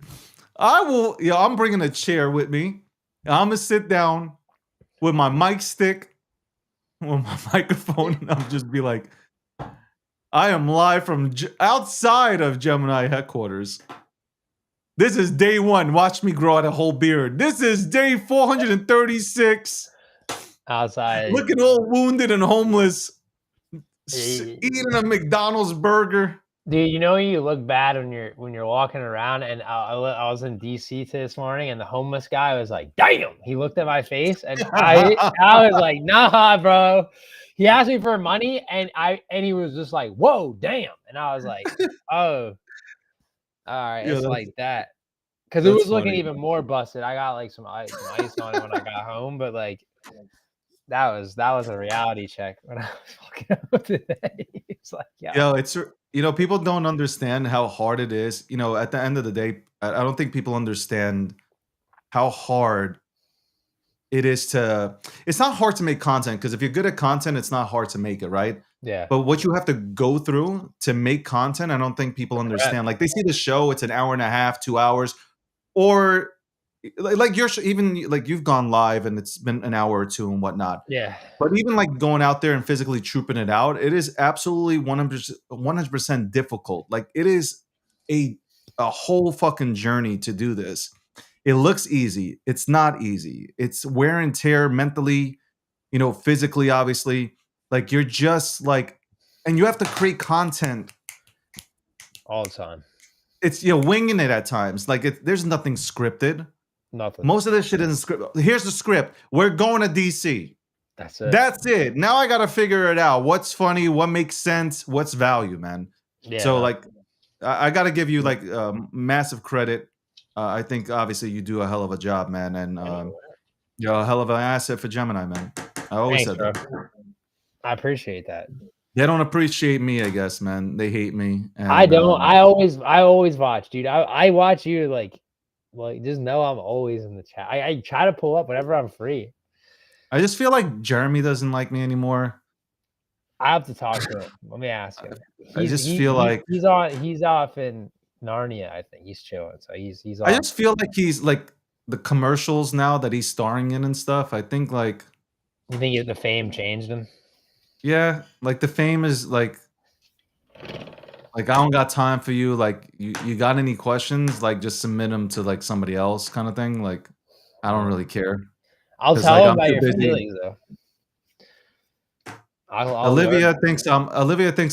I will. Yeah, I'm bringing a chair with me. I'm gonna sit down with my mic stick, with my microphone, and I'll just be like, I am live from outside of Gemini headquarters. This is day 1. Watch me grow out a whole beard. This is day 436. outside. Looking all wounded and homeless. Yeah. Eating a McDonald's burger. Dude, you know you look bad when you're walking around. And I was in DC this morning, and the homeless guy was like, "Damn!" He looked at my face, and I was like, "Nah, bro." He asked me for money, and he was just like, "Whoa, damn!" And I was like, "Oh, all right, Yeah, it's like that." Because it that's was looking funny. even more busted. I got like some ice on it when I got home, but like that was a reality check when I was walking out today. It's like, yeah, Yo, it's people don't understand how hard it is. At the end of the day, I don't think people understand how hard it is to. It's not hard to make content because if you're good at content, it's not hard to make it, right? yeah. But what you have to go through to make content, I don't think people understand. Like they see the show, it's an hour and a half, 2 hours, or like even like you've gone live and it's been an hour or two and whatnot. Yeah. But even like going out there and physically trooping it out, it is absolutely 100% difficult. Like it is a whole fucking journey to do this. It looks easy. It's not easy. It's wear and tear mentally, physically, obviously. Like you're just like, and you have to create content All the time. It's winging it at times. Like there's nothing scripted. Nothing. Most of this shit isn't scripted. Here's the script. We're going to DC. That's it. That's it. Now I gotta figure it out. What's funny? What makes sense? What's value, man? Yeah. So like, I gotta give you like massive credit. I think obviously you do a hell of a job, man, and you're a hell of an asset for Gemini, man. I always Thanks, said bro. that. I appreciate that. They don't appreciate me, I guess, man. They hate me. And, I don't. I always watch, dude. I watch you like just know I'm always in the chat. I try to pull up whenever I'm free. I just feel like Jeremy doesn't like me anymore. I have to talk to him. Let me ask him. I just feel like he's off in Narnia. I think he's chilling. So he's. I just feel like he's like the commercials now that he's starring in and stuff. I think like. You think the fame changed him? Yeah, like the fame is like I don't got time for you. Like you got any questions? Like just submit them to like somebody else, kind of thing. Like I don't really care. I'll 'Cause, tell like, him I'm about too your busy. feelings though. I'll Olivia learn. thinks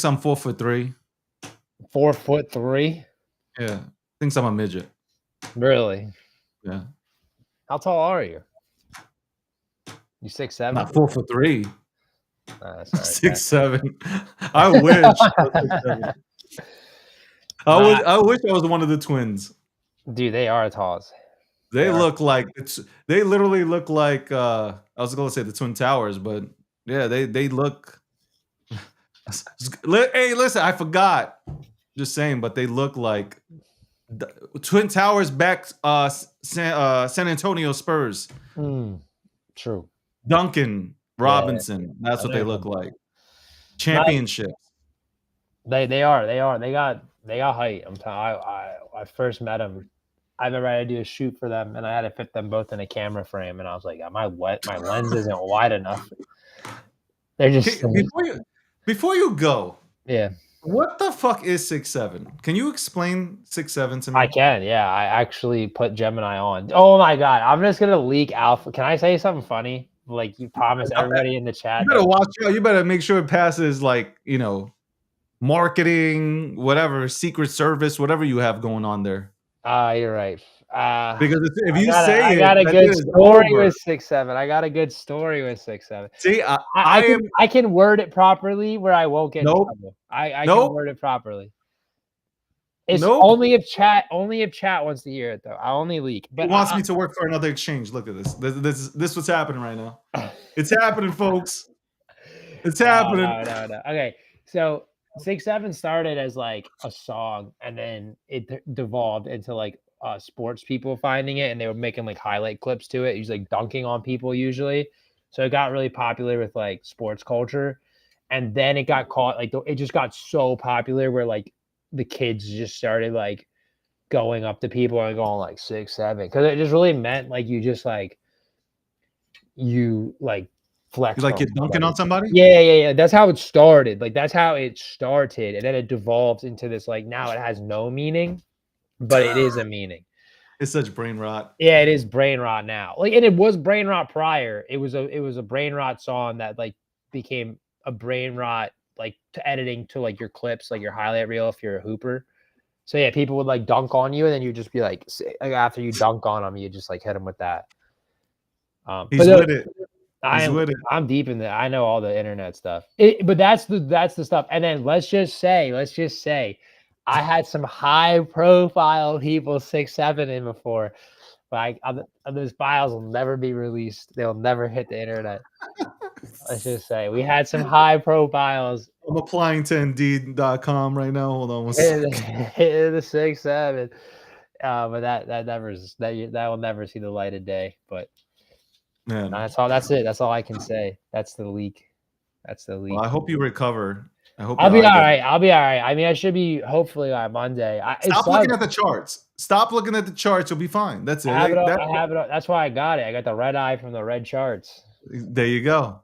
I'm 4'3". 4'3". Yeah, thinks I'm a midget. Really? Yeah, How tall are you? You 6'7"? not 4'3". Sorry, 6'7". I wish. I was 6'7". I wish I was one of the twins. dude, they are talls. They look like they literally look like I was gonna say the Twin Towers, but yeah, they look. Hey, listen, I forgot. Just saying, but they look like the Twin Towers back San Antonio Spurs. True. Duncan Robinson. That's I what they know look them. like. Championships. They are. They got height. I first met them. I remember I had to do a shoot for them, and I had to fit them both in a camera frame, and I was like, "Am I wet? My lens isn't wide enough." They're just Before you go, yeah. what the fuck is 6'7"? Can you explain 6'7" to me? I can. Yeah, I actually put Gemini on. Oh my god, I'm just gonna leak alpha. Can I say something funny? Like you promised everybody in the chat. You better watch out. You better make sure it passes, like, marketing, whatever, Secret Service, whatever you have going on there. You're right. Because if you I got a good story with 6'7". I got a good story with 6'7". See, I can word it properly where I won't get in Nope. trouble. I Nope. can word it properly. It's Nope. only if chat wants to hear it though. I only leak. But He wants me to work for another exchange. Look at this. This what's happening right now. It's happening, folks. It's happening. No. Okay, so 6'7" started as like a song, and then it devolved into like sports people finding it, and they were making like highlight clips to it. He's like dunking on people usually, so it got really popular with like sports culture, and then it got caught like it just got so popular where like the kids just started like going up to people and going like 6'7" because it just really meant like you just like flex. You like you're dunking on somebody? Yeah. That's how it started. Like that's how it started, and then it devolves into this like now it has no meaning, but it is a meaning. It's such brain rot. Yeah, it is brain rot now. Like, and it was brain rot prior. It was a brain rot song that like became a brain rot like to editing to like your clips, like your highlight reel if you're a hooper. So yeah, people would like dunk on you, and then you just be like after you dunk on them, you just like hit them with that. He's with it. I'm deep in I know all the internet stuff. But that's the stuff. And then let's just say, I had some high profile people 6'7" in before, but those files will never be released. They'll never hit the internet. Let's just say we had some high profiles. I'm applying to Indeed.com right now. Hold on one Hit second. the 6'7". But that will never see the light of day. But Man. that's all. That's it. That's all I can say. That's the leak. Well, I hope you recover. I'll be all right. I mean, I should be hopefully by Monday. Stop looking at the charts. Stop looking at the charts. You'll be fine. That's it. I have it. That's why I got it. I got the red eye from the red charts. There you go.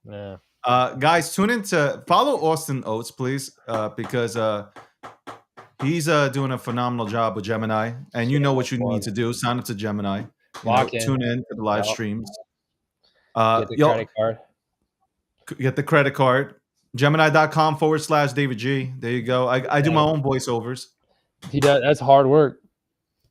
Yeah. Guys, tune in to follow Austin Oates, please, because he's doing a phenomenal job with Gemini, and you know what you need to do. Sign up to Gemini. Tune in to the live streams. Get the credit card. Get the credit card. Gemini.com/David G. There you go. I do my own voiceovers. He does. That's hard work,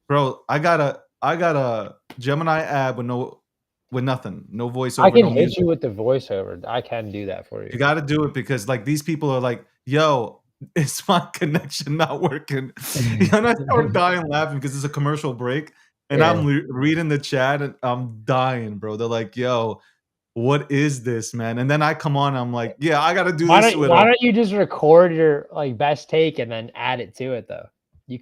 bro. I got a Gemini ad with nothing, no voiceover. I can hit you with the voiceover. I can do that for you. You got to do it because like these people are like, yo, is my connection not working? And I start dying laughing because it's a commercial break, and I'm reading the chat and I'm dying, bro. They're like, yo, what is this, man? And then I come on, I'm like, yeah, I got to do this. Why don't you just record your like best take and then add it to it though? You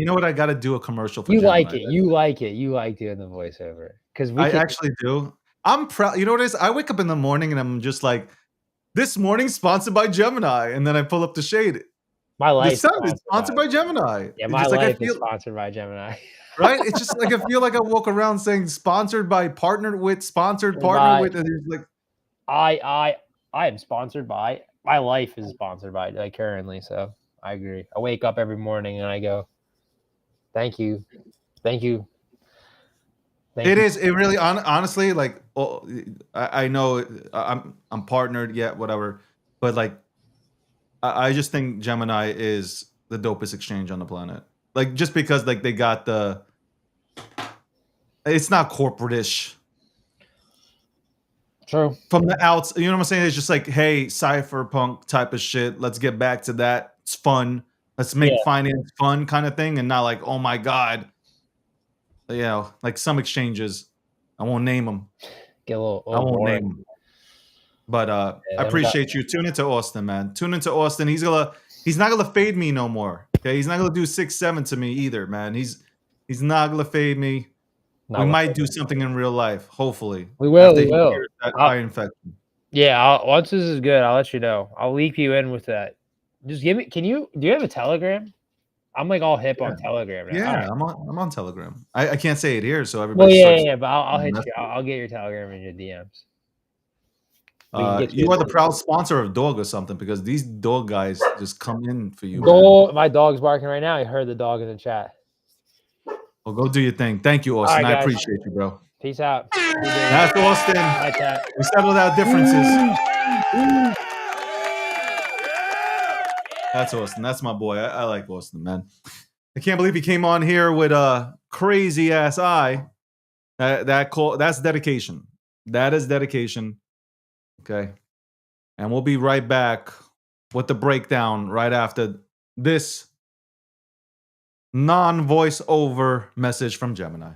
know what? I got to do a commercial for you. Gemini. Like it. You like it. You like doing the voiceover because I actually do. I'm proud. You know what it is? I wake up in the morning and I'm just like, this morning sponsored by Gemini, and then I pull up the shade. My life is sponsored by Gemini. Yeah, my life is sponsored by Gemini. Right? It's just like I feel like I walk around saying sponsored by, partnered with, sponsored, partnered with, and it's like I am sponsored by. My life is sponsored by like currently, so I agree. I wake up every morning and I go, thank you. It is. It really, honestly, like, I know I'm partnered yet, whatever, but like, I just think Gemini is the dopest exchange on the planet. Like, just because like they got it's not corporate-ish. True. From the outs, you know what I'm saying? It's just like, hey, cypherpunk type of shit. Let's get back to that. It's fun. Let's make finance fun kind of thing, and not like, oh my god, like some exchanges. I won't name them. Get a little, I won't boring. name them. But I Yeah, appreciate you. Tune into Austin, man. Tune into Austin. He's not gonna fade me no more. Okay, he's not gonna do 6'7" to me either, man. He's not gonna fade me. not We with might it. do something in real life, hopefully. We will. After We he will. clears that I'll- eye infection. Yeah. Once this is good, I'll let you know. I'll leap you in with that. Just give me. Do you have a Telegram? I'm like all hip on Telegram now. Yeah, All right. I'm on Telegram. I can't say it here, so Well, everybody starts. but I'll hit you. I'll get your Telegram in your DMs. You are the proud sponsor of Dog or something because these dog guys just come in for you. My dog's barking right now. I heard the dog in the chat. Well, go do your thing. Thank you, Austin. right, I guys. appreciate you, bro. Peace out. That's Austin. Bye, chat. We settled our differences. That's Austin. That's my boy. I like Austin, man. I can't believe he came on here with a crazy ass eye. That's dedication. That is dedication. Okay. And we'll be right back with the breakdown right after this non-voiceover message from Gemini.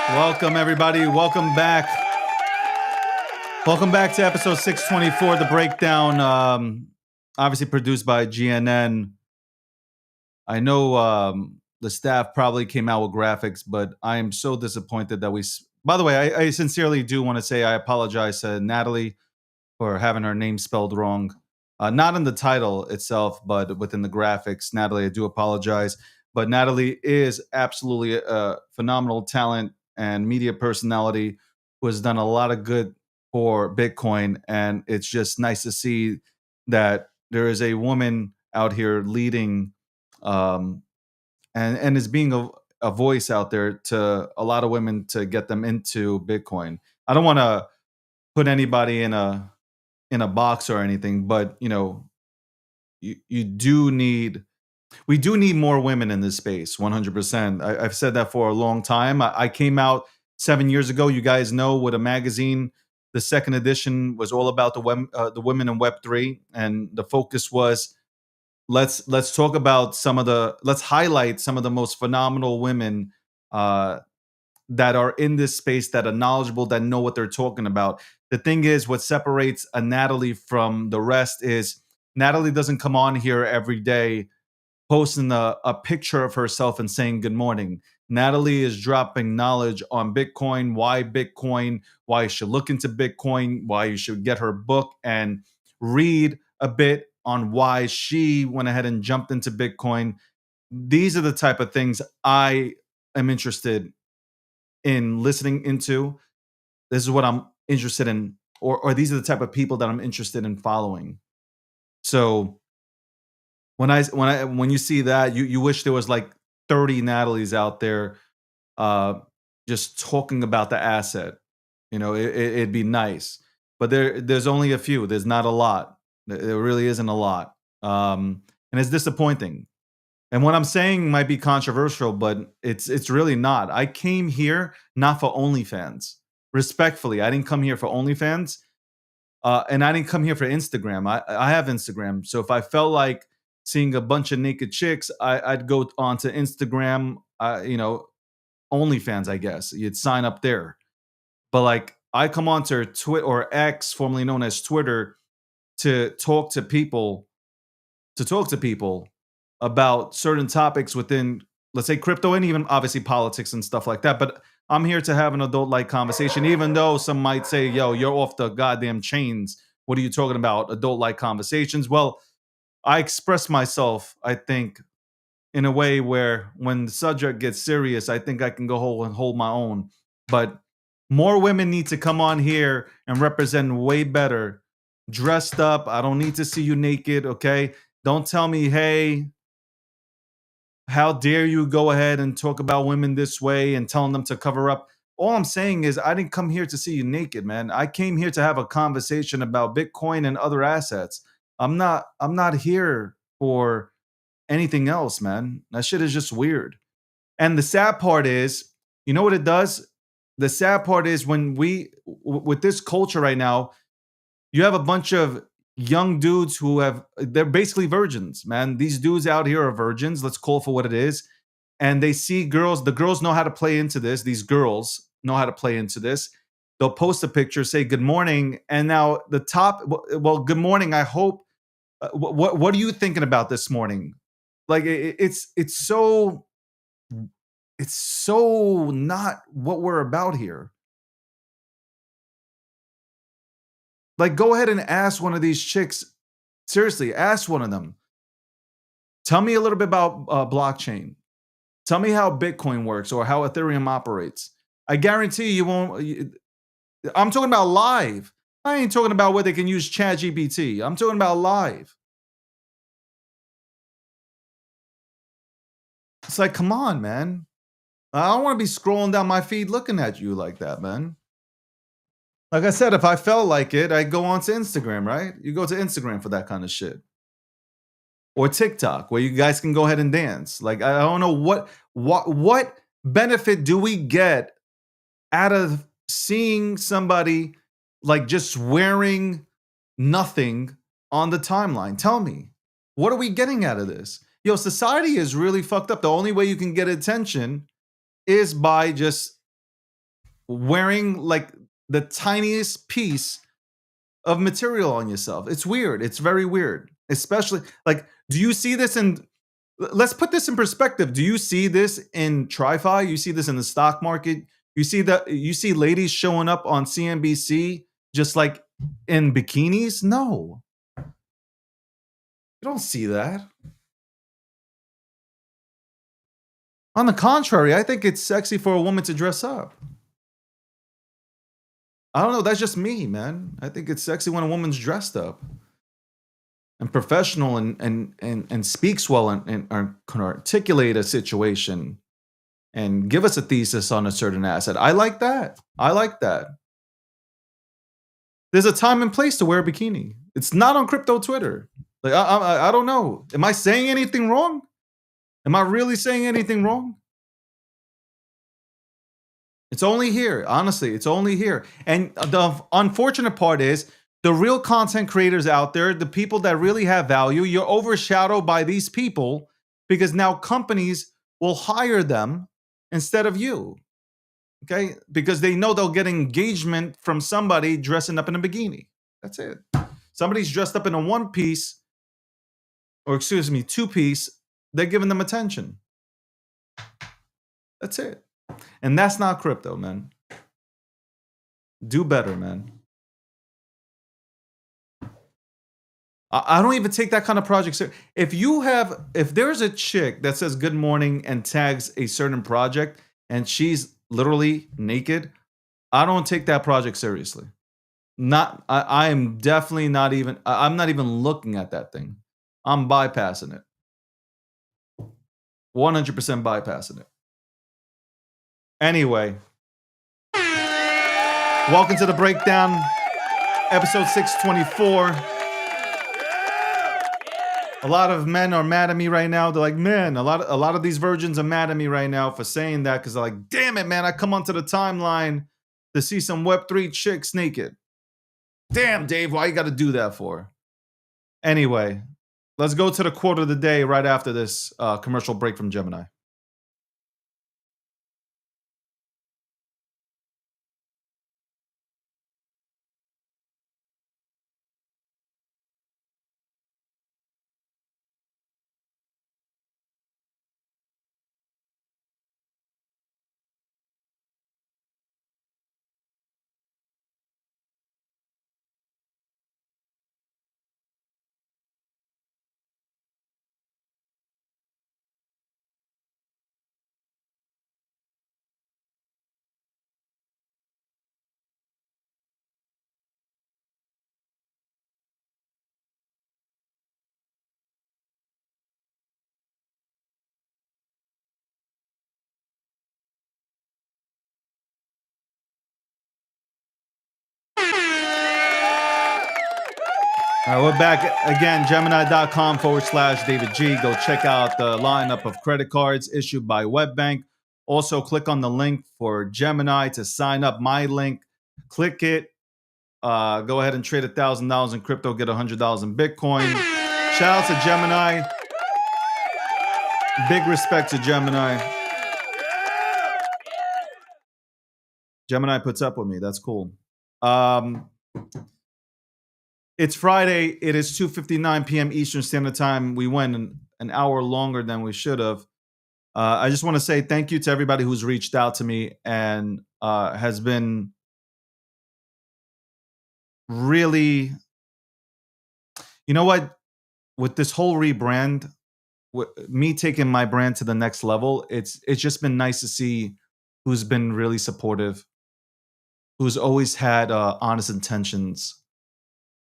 Welcome, everybody. Welcome back. Welcome back to episode 624, The Breakdown. Obviously produced by GNN. I know the staff probably came out with graphics, but I am so disappointed that by the way, I sincerely do want to say I apologize to Natalie for having her name spelled wrong. Not in the title itself, but within the graphics. Natalie, I do apologize. But Natalie is absolutely a phenomenal talent and media personality who has done a lot of good for Bitcoin. And it's just nice to see that there is a woman out here leading and is being a voice out there to a lot of women to get them into Bitcoin. I don't want to put anybody in a box or anything, but you do need we do need more women in this space. 100%. I've said that for a long time. I came out 7 years ago. You guys know, with a magazine. The second edition was all about the women in Web3, and the focus was let's talk about let's highlight some of the most phenomenal women that are in this space, that are knowledgeable, that know what they're talking about. The thing is, what separates a Natalie from the rest is Natalie doesn't come on here every day posting a picture of herself and saying good morning. Natalie is dropping knowledge on Bitcoin, why you should look into Bitcoin, why you should get her book and read a bit on why she went ahead and jumped into Bitcoin. These are the type of things I am interested in listening into. This is what I'm interested in, or these are the type of people that I'm interested in following. So when you see that, you wish there was like 30 Natalies out there just talking about the asset. It'd be nice. But there's only a few. There's not a lot. There really isn't a lot. And it's disappointing. And what I'm saying might be controversial, but it's really not. I came here not for OnlyFans. Respectfully, I didn't come here for OnlyFans. And I didn't come here for Instagram. I have Instagram. So if I felt like seeing a bunch of naked chicks, I'd go onto Instagram, OnlyFans, I guess. You'd sign up there. But like, I come onto Twitter, or X, formerly known as Twitter, to talk to people about certain topics within, let's say, crypto, and even obviously politics and stuff like that. But I'm here to have an adult-like conversation, even though some might say, yo, you're off the goddamn chains. What are you talking about? Adult-like conversations? Well, I express myself, I think, in a way where when the subject gets serious, I think I can go hold my own. But more women need to come on here and represent way better. Dressed up. I don't need to see you naked, okay? Don't tell me, hey, how dare you go ahead and talk about women this way and telling them to cover up. All I'm saying is I didn't come here to see you naked, man. I came here to have a conversation about Bitcoin and other assets. I'm not here for anything else, man. That shit is just weird. And the sad part is, you know what it does? The sad part is when with this culture right now, you have a bunch of young dudes they're basically virgins, man. These dudes out here are virgins. Let's call it for what it is. And they see girls. The girls know how to play into this. These girls know how to play into this. They'll post a picture, say good morning, and now the top. Well, good morning. I hope. What are you thinking about this morning? Like it's so not what we're about here. Like, go ahead and ask one of these chicks. Seriously, ask one of them. Tell me a little bit about blockchain. Tell me how Bitcoin works or how Ethereum operates. I guarantee you won't. I'm talking about live. I ain't talking about where they can use ChatGPT. I'm talking about live. It's like, come on, man. I don't want to be scrolling down my feed looking at you like that, man. Like I said, if I felt like it, I'd go onto Instagram, right? You go to Instagram for that kind of shit. Or TikTok, where you guys can go ahead and dance. Like, I don't know what benefit do we get out of seeing somebody like just wearing nothing on the timeline? Tell me, what are we getting out of this? Yo, society is really fucked up. The only way you can get attention is by just wearing like the tiniest piece of material on yourself. It's weird. It's very weird. Especially like, do you see this in? Let's put this in perspective. Do you see this in TriFi? You see this in the stock market? You see ladies showing up on CNBC just like in bikinis? No. You don't see that. On the contrary, I think it's sexy for a woman to dress up. I don't know. That's just me, man. I think it's sexy when a woman's dressed up and professional and speaks well and can articulate a situation and give us a thesis on a certain asset. I like that. I like that. There's a time and place to wear a bikini. It's not on crypto Twitter. Like I don't know. Am I saying anything wrong? Am I really saying anything wrong? It's only here. Honestly, it's only here. And the unfortunate part is the real content creators out there, the people that really have value, you're overshadowed by these people because now companies will hire them instead of you. Okay? Because they know they'll get engagement from somebody dressing up in a bikini. That's it. Somebody's dressed up in a one piece, or excuse me, two piece, they're giving them attention. That's it. And that's not crypto, man. Do better, man. I don't even take that kind of project serious. If there's a chick that says good morning and tags a certain project and she's literally naked, I don't take that project seriously. I am definitely not even, I'm not even looking at that thing. I'm bypassing it. 100% bypassing it. Anyway, welcome to the breakdown, episode 624. A lot of men are mad at me right now. They're like, man, a lot of these virgins are mad at me right now for saying that because they're like, damn it, man, I come onto the timeline to see some Web3 chicks naked. Damn, Dave, why you got to do that for? Anyway, let's go to the quote of the day right after this commercial break from Gemini. All right, we're back again, Gemini.com/David G. Go check out the lineup of credit cards issued by WebBank. Also, click on the link for Gemini to sign up. My link, click it. Go ahead and trade $1,000 in crypto, get $100 in Bitcoin. Shout out to Gemini. Big respect to Gemini. Gemini puts up with me. That's cool. It's Friday. It is 2:59 p.m. Eastern Standard Time. We went an hour longer than we should have. I just want to say thank you to everybody who's reached out to me and has been really, you know what? With this whole rebrand, me taking my brand to the next level, it's just been nice to see who's been really supportive, who's always had honest intentions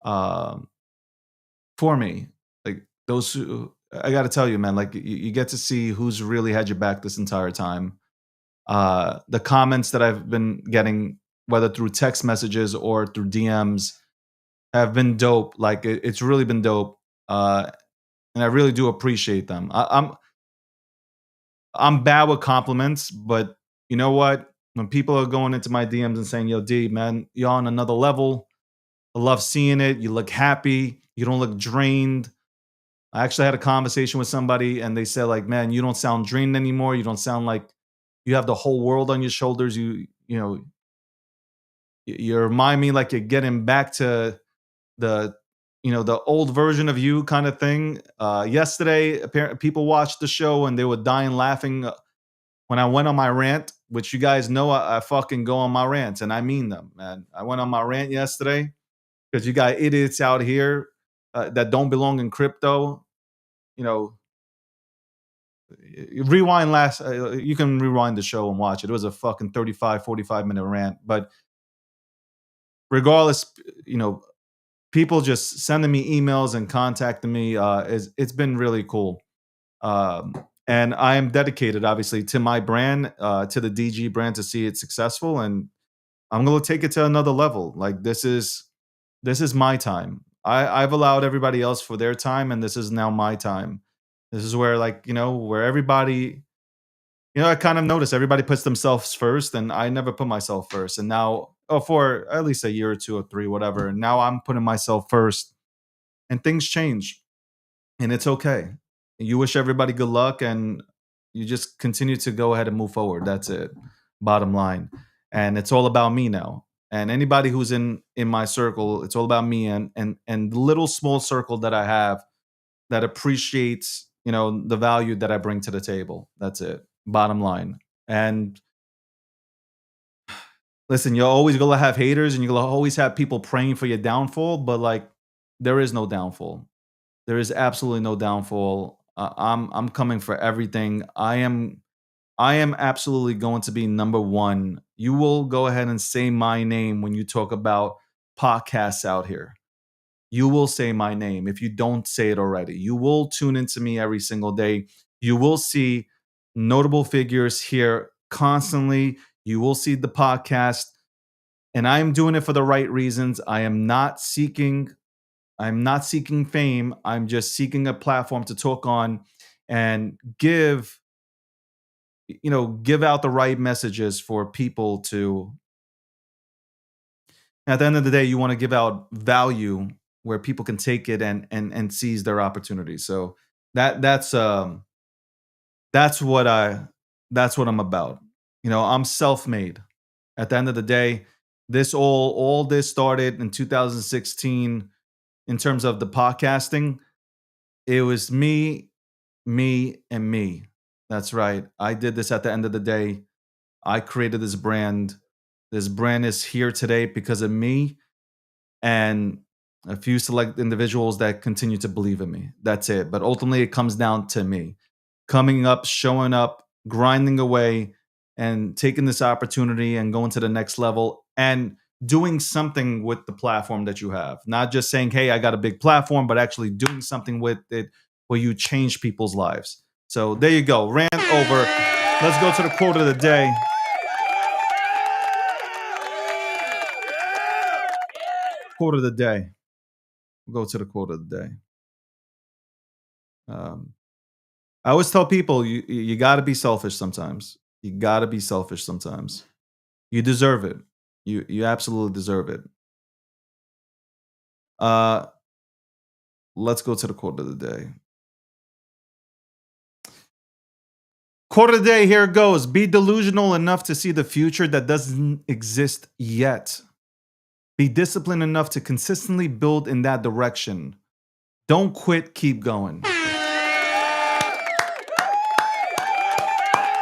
for me. Like those who, I got to tell you, man, like you get to see who's really had your back this entire time. The comments that I've been getting, whether through text messages or through DMs, have been dope. Like it's really been dope. And I really do appreciate them. I'm bad with compliments, but you know what? When people are going into my DMs and saying, yo, D, man, you're on another level. I love seeing it. You look happy. You don't look drained. I actually had a conversation with somebody and they said, like, man, you don't sound drained anymore. You don't sound like you have the whole world on your shoulders. You know, You remind me like you're getting back to the the old version of you kind of thing. Yesterday, apparently people watched the show and they were dying laughing when I went on my rant, which you guys know I fucking go on my rants and I mean them, man. I went on my rant yesterday because you got idiots out here that don't belong in crypto. You know, rewind last, you can rewind the show and watch it. It was a fucking 35, 45-minute rant. But regardless, people just sending me emails and contacting me, it's been really cool. And I am dedicated, obviously, to my brand, to the DG brand, to see it successful, and I'm going to take it to another level. Like this is my time. I've allowed everybody else for their time, and this is now my time. This is where, like, where everybody, I kind of notice everybody puts themselves first, and I never put myself first. And now, for at least a year or two or three, whatever, and now I'm putting myself first, and things change, and it's okay. You wish everybody good luck, and you just continue to go ahead and move forward. That's it. Bottom line. And it's all about me now. And anybody who's in my circle, it's all about me and the little small circle that I have that appreciates, the value that I bring to the table. That's it. Bottom line. And listen, you're always gonna have haters and you're gonna always have people praying for your downfall, but like there is no downfall. There is absolutely no downfall. I'm coming for everything. I am absolutely going to be number one. You will go ahead and say my name when you talk about podcasts out here. You will say my name if you don't say it already. You will tune into me every single day. You will see notable figures here constantly. You will see the podcast, and I am doing it for the right reasons. I'm not seeking fame. I'm just seeking a platform to talk on and give out the right messages for people to. At the end of the day, you want to give out value where people can take it and seize their opportunities. So that's what I'm about. I'm self-made. At the end of the day, all this started in 2016 in terms of the podcasting. It was me, and me. That's right. I did this at the end of the day. I created this brand. This brand is here today because of me and a few select individuals that continue to believe in me. That's it. But ultimately, it comes down to me coming up, showing up, grinding away, and taking this opportunity and going to the next level and doing something with the platform that you have. Not just saying, hey, I got a big platform, but actually doing something with it where you change people's lives. So there you go. Rant over. Let's go to the quote of the day. Quote of the day. We'll go to the quote of the day. I always tell people you got to be selfish sometimes. You got to be selfish sometimes. You deserve it. You absolutely deserve it. Let's go to the quote of the day. Quote of the day, here it goes. Be delusional enough to see the future that doesn't exist yet. Be disciplined enough to consistently build in that direction. Don't quit, keep going.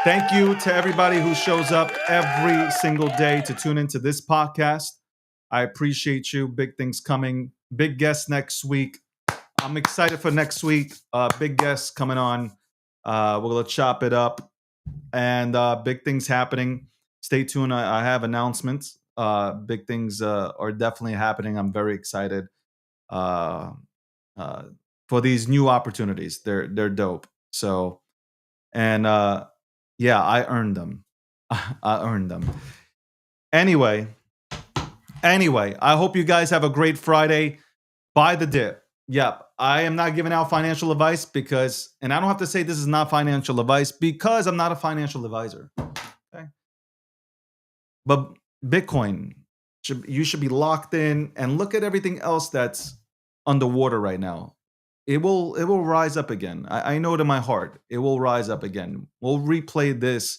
Thank you to everybody who shows up every single day to tune into this podcast. I appreciate you. Big things coming. Big guests next week. I'm excited for next week. Big guests coming on. We're going to chop it up. And big things happening. Stay tuned. I have announcements. Big things are definitely happening. I'm very excited for these new opportunities. They're dope. So, and yeah, I earned them. I earned them. Anyway, I hope you guys have a great Friday. Buy the dip. Yep. I am not giving out financial advice because, and I don't have to say this is not financial advice because I'm not a financial advisor. Okay. But Bitcoin, you should be locked in and look at everything else that's underwater right now. It will rise up again. I know it in my heart. It will rise up again. We'll replay this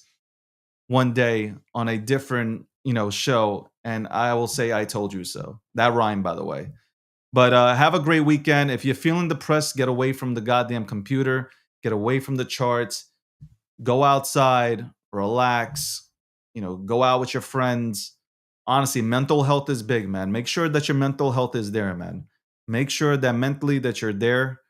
one day on a different show, and I will say I told you so. That rhymed, by the way. But have a great weekend. If you're feeling depressed, get away from the goddamn computer, get away from the charts, go outside, relax, go out with your friends. Honestly, mental health is big, man. Make sure that your mental health is there, man. Make sure that mentally that you're there.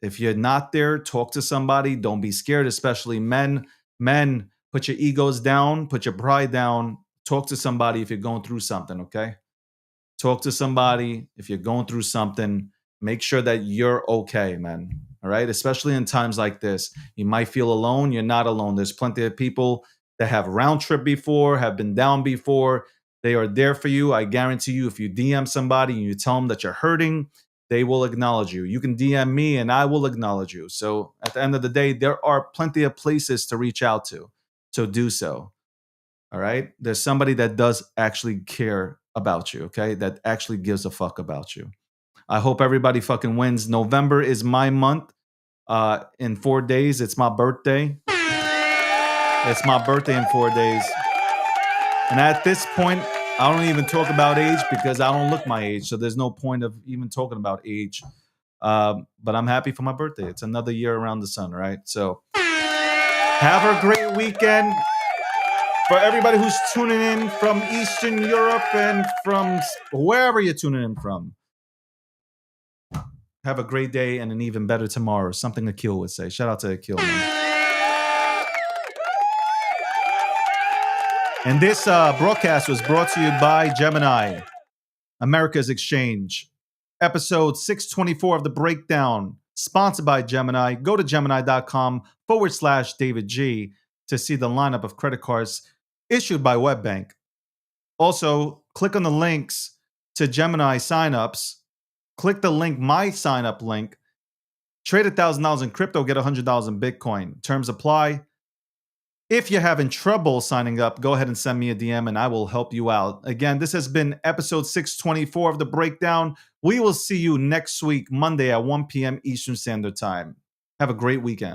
If you're not there, talk to somebody. Don't be scared, especially men. Men, put your egos down, put your pride down. Talk to somebody if you're going through something, okay? Talk to somebody if you're going through something. Make sure that you're okay, man. All right? Especially in times like this. You might feel alone. You're not alone. There's plenty of people that have round trip before, have been down before. They are there for you. I guarantee you, if you DM somebody and you tell them that you're hurting, they will acknowledge you. You can DM me and I will acknowledge you. So at the end of the day, there are plenty of places to reach out to. So do so. All right? There's somebody that does actually care about you, okay? That actually gives a fuck about you. I hope everybody fucking wins. November is my month. In 4 days, it's my birthday. It's my birthday in 4 days. And at this point, I don't even talk about age because I don't look my age. So there's no point of even talking about age. But I'm happy for my birthday. It's another year around the sun, right? So have a great weekend. For everybody who's tuning in from Eastern Europe and from wherever you're tuning in from, have a great day and an even better tomorrow. Something Akil would say. Shout out to Akil, man. And this broadcast was brought to you by Gemini, America's Exchange. Episode 624 of The Breakdown, sponsored by Gemini. Go to gemini.com/David G to see the lineup of credit cards issued by WebBank. Also, click on the links to Gemini signups. Click the link, my sign up link. Trade $1,000 in crypto, get $100 in Bitcoin. Terms apply. If you're having trouble signing up, go ahead and send me a DM and I will help you out. Again, this has been episode 624 of The Breakdown. We will see you next week, Monday at 1 p.m. Eastern Standard Time. Have a great weekend.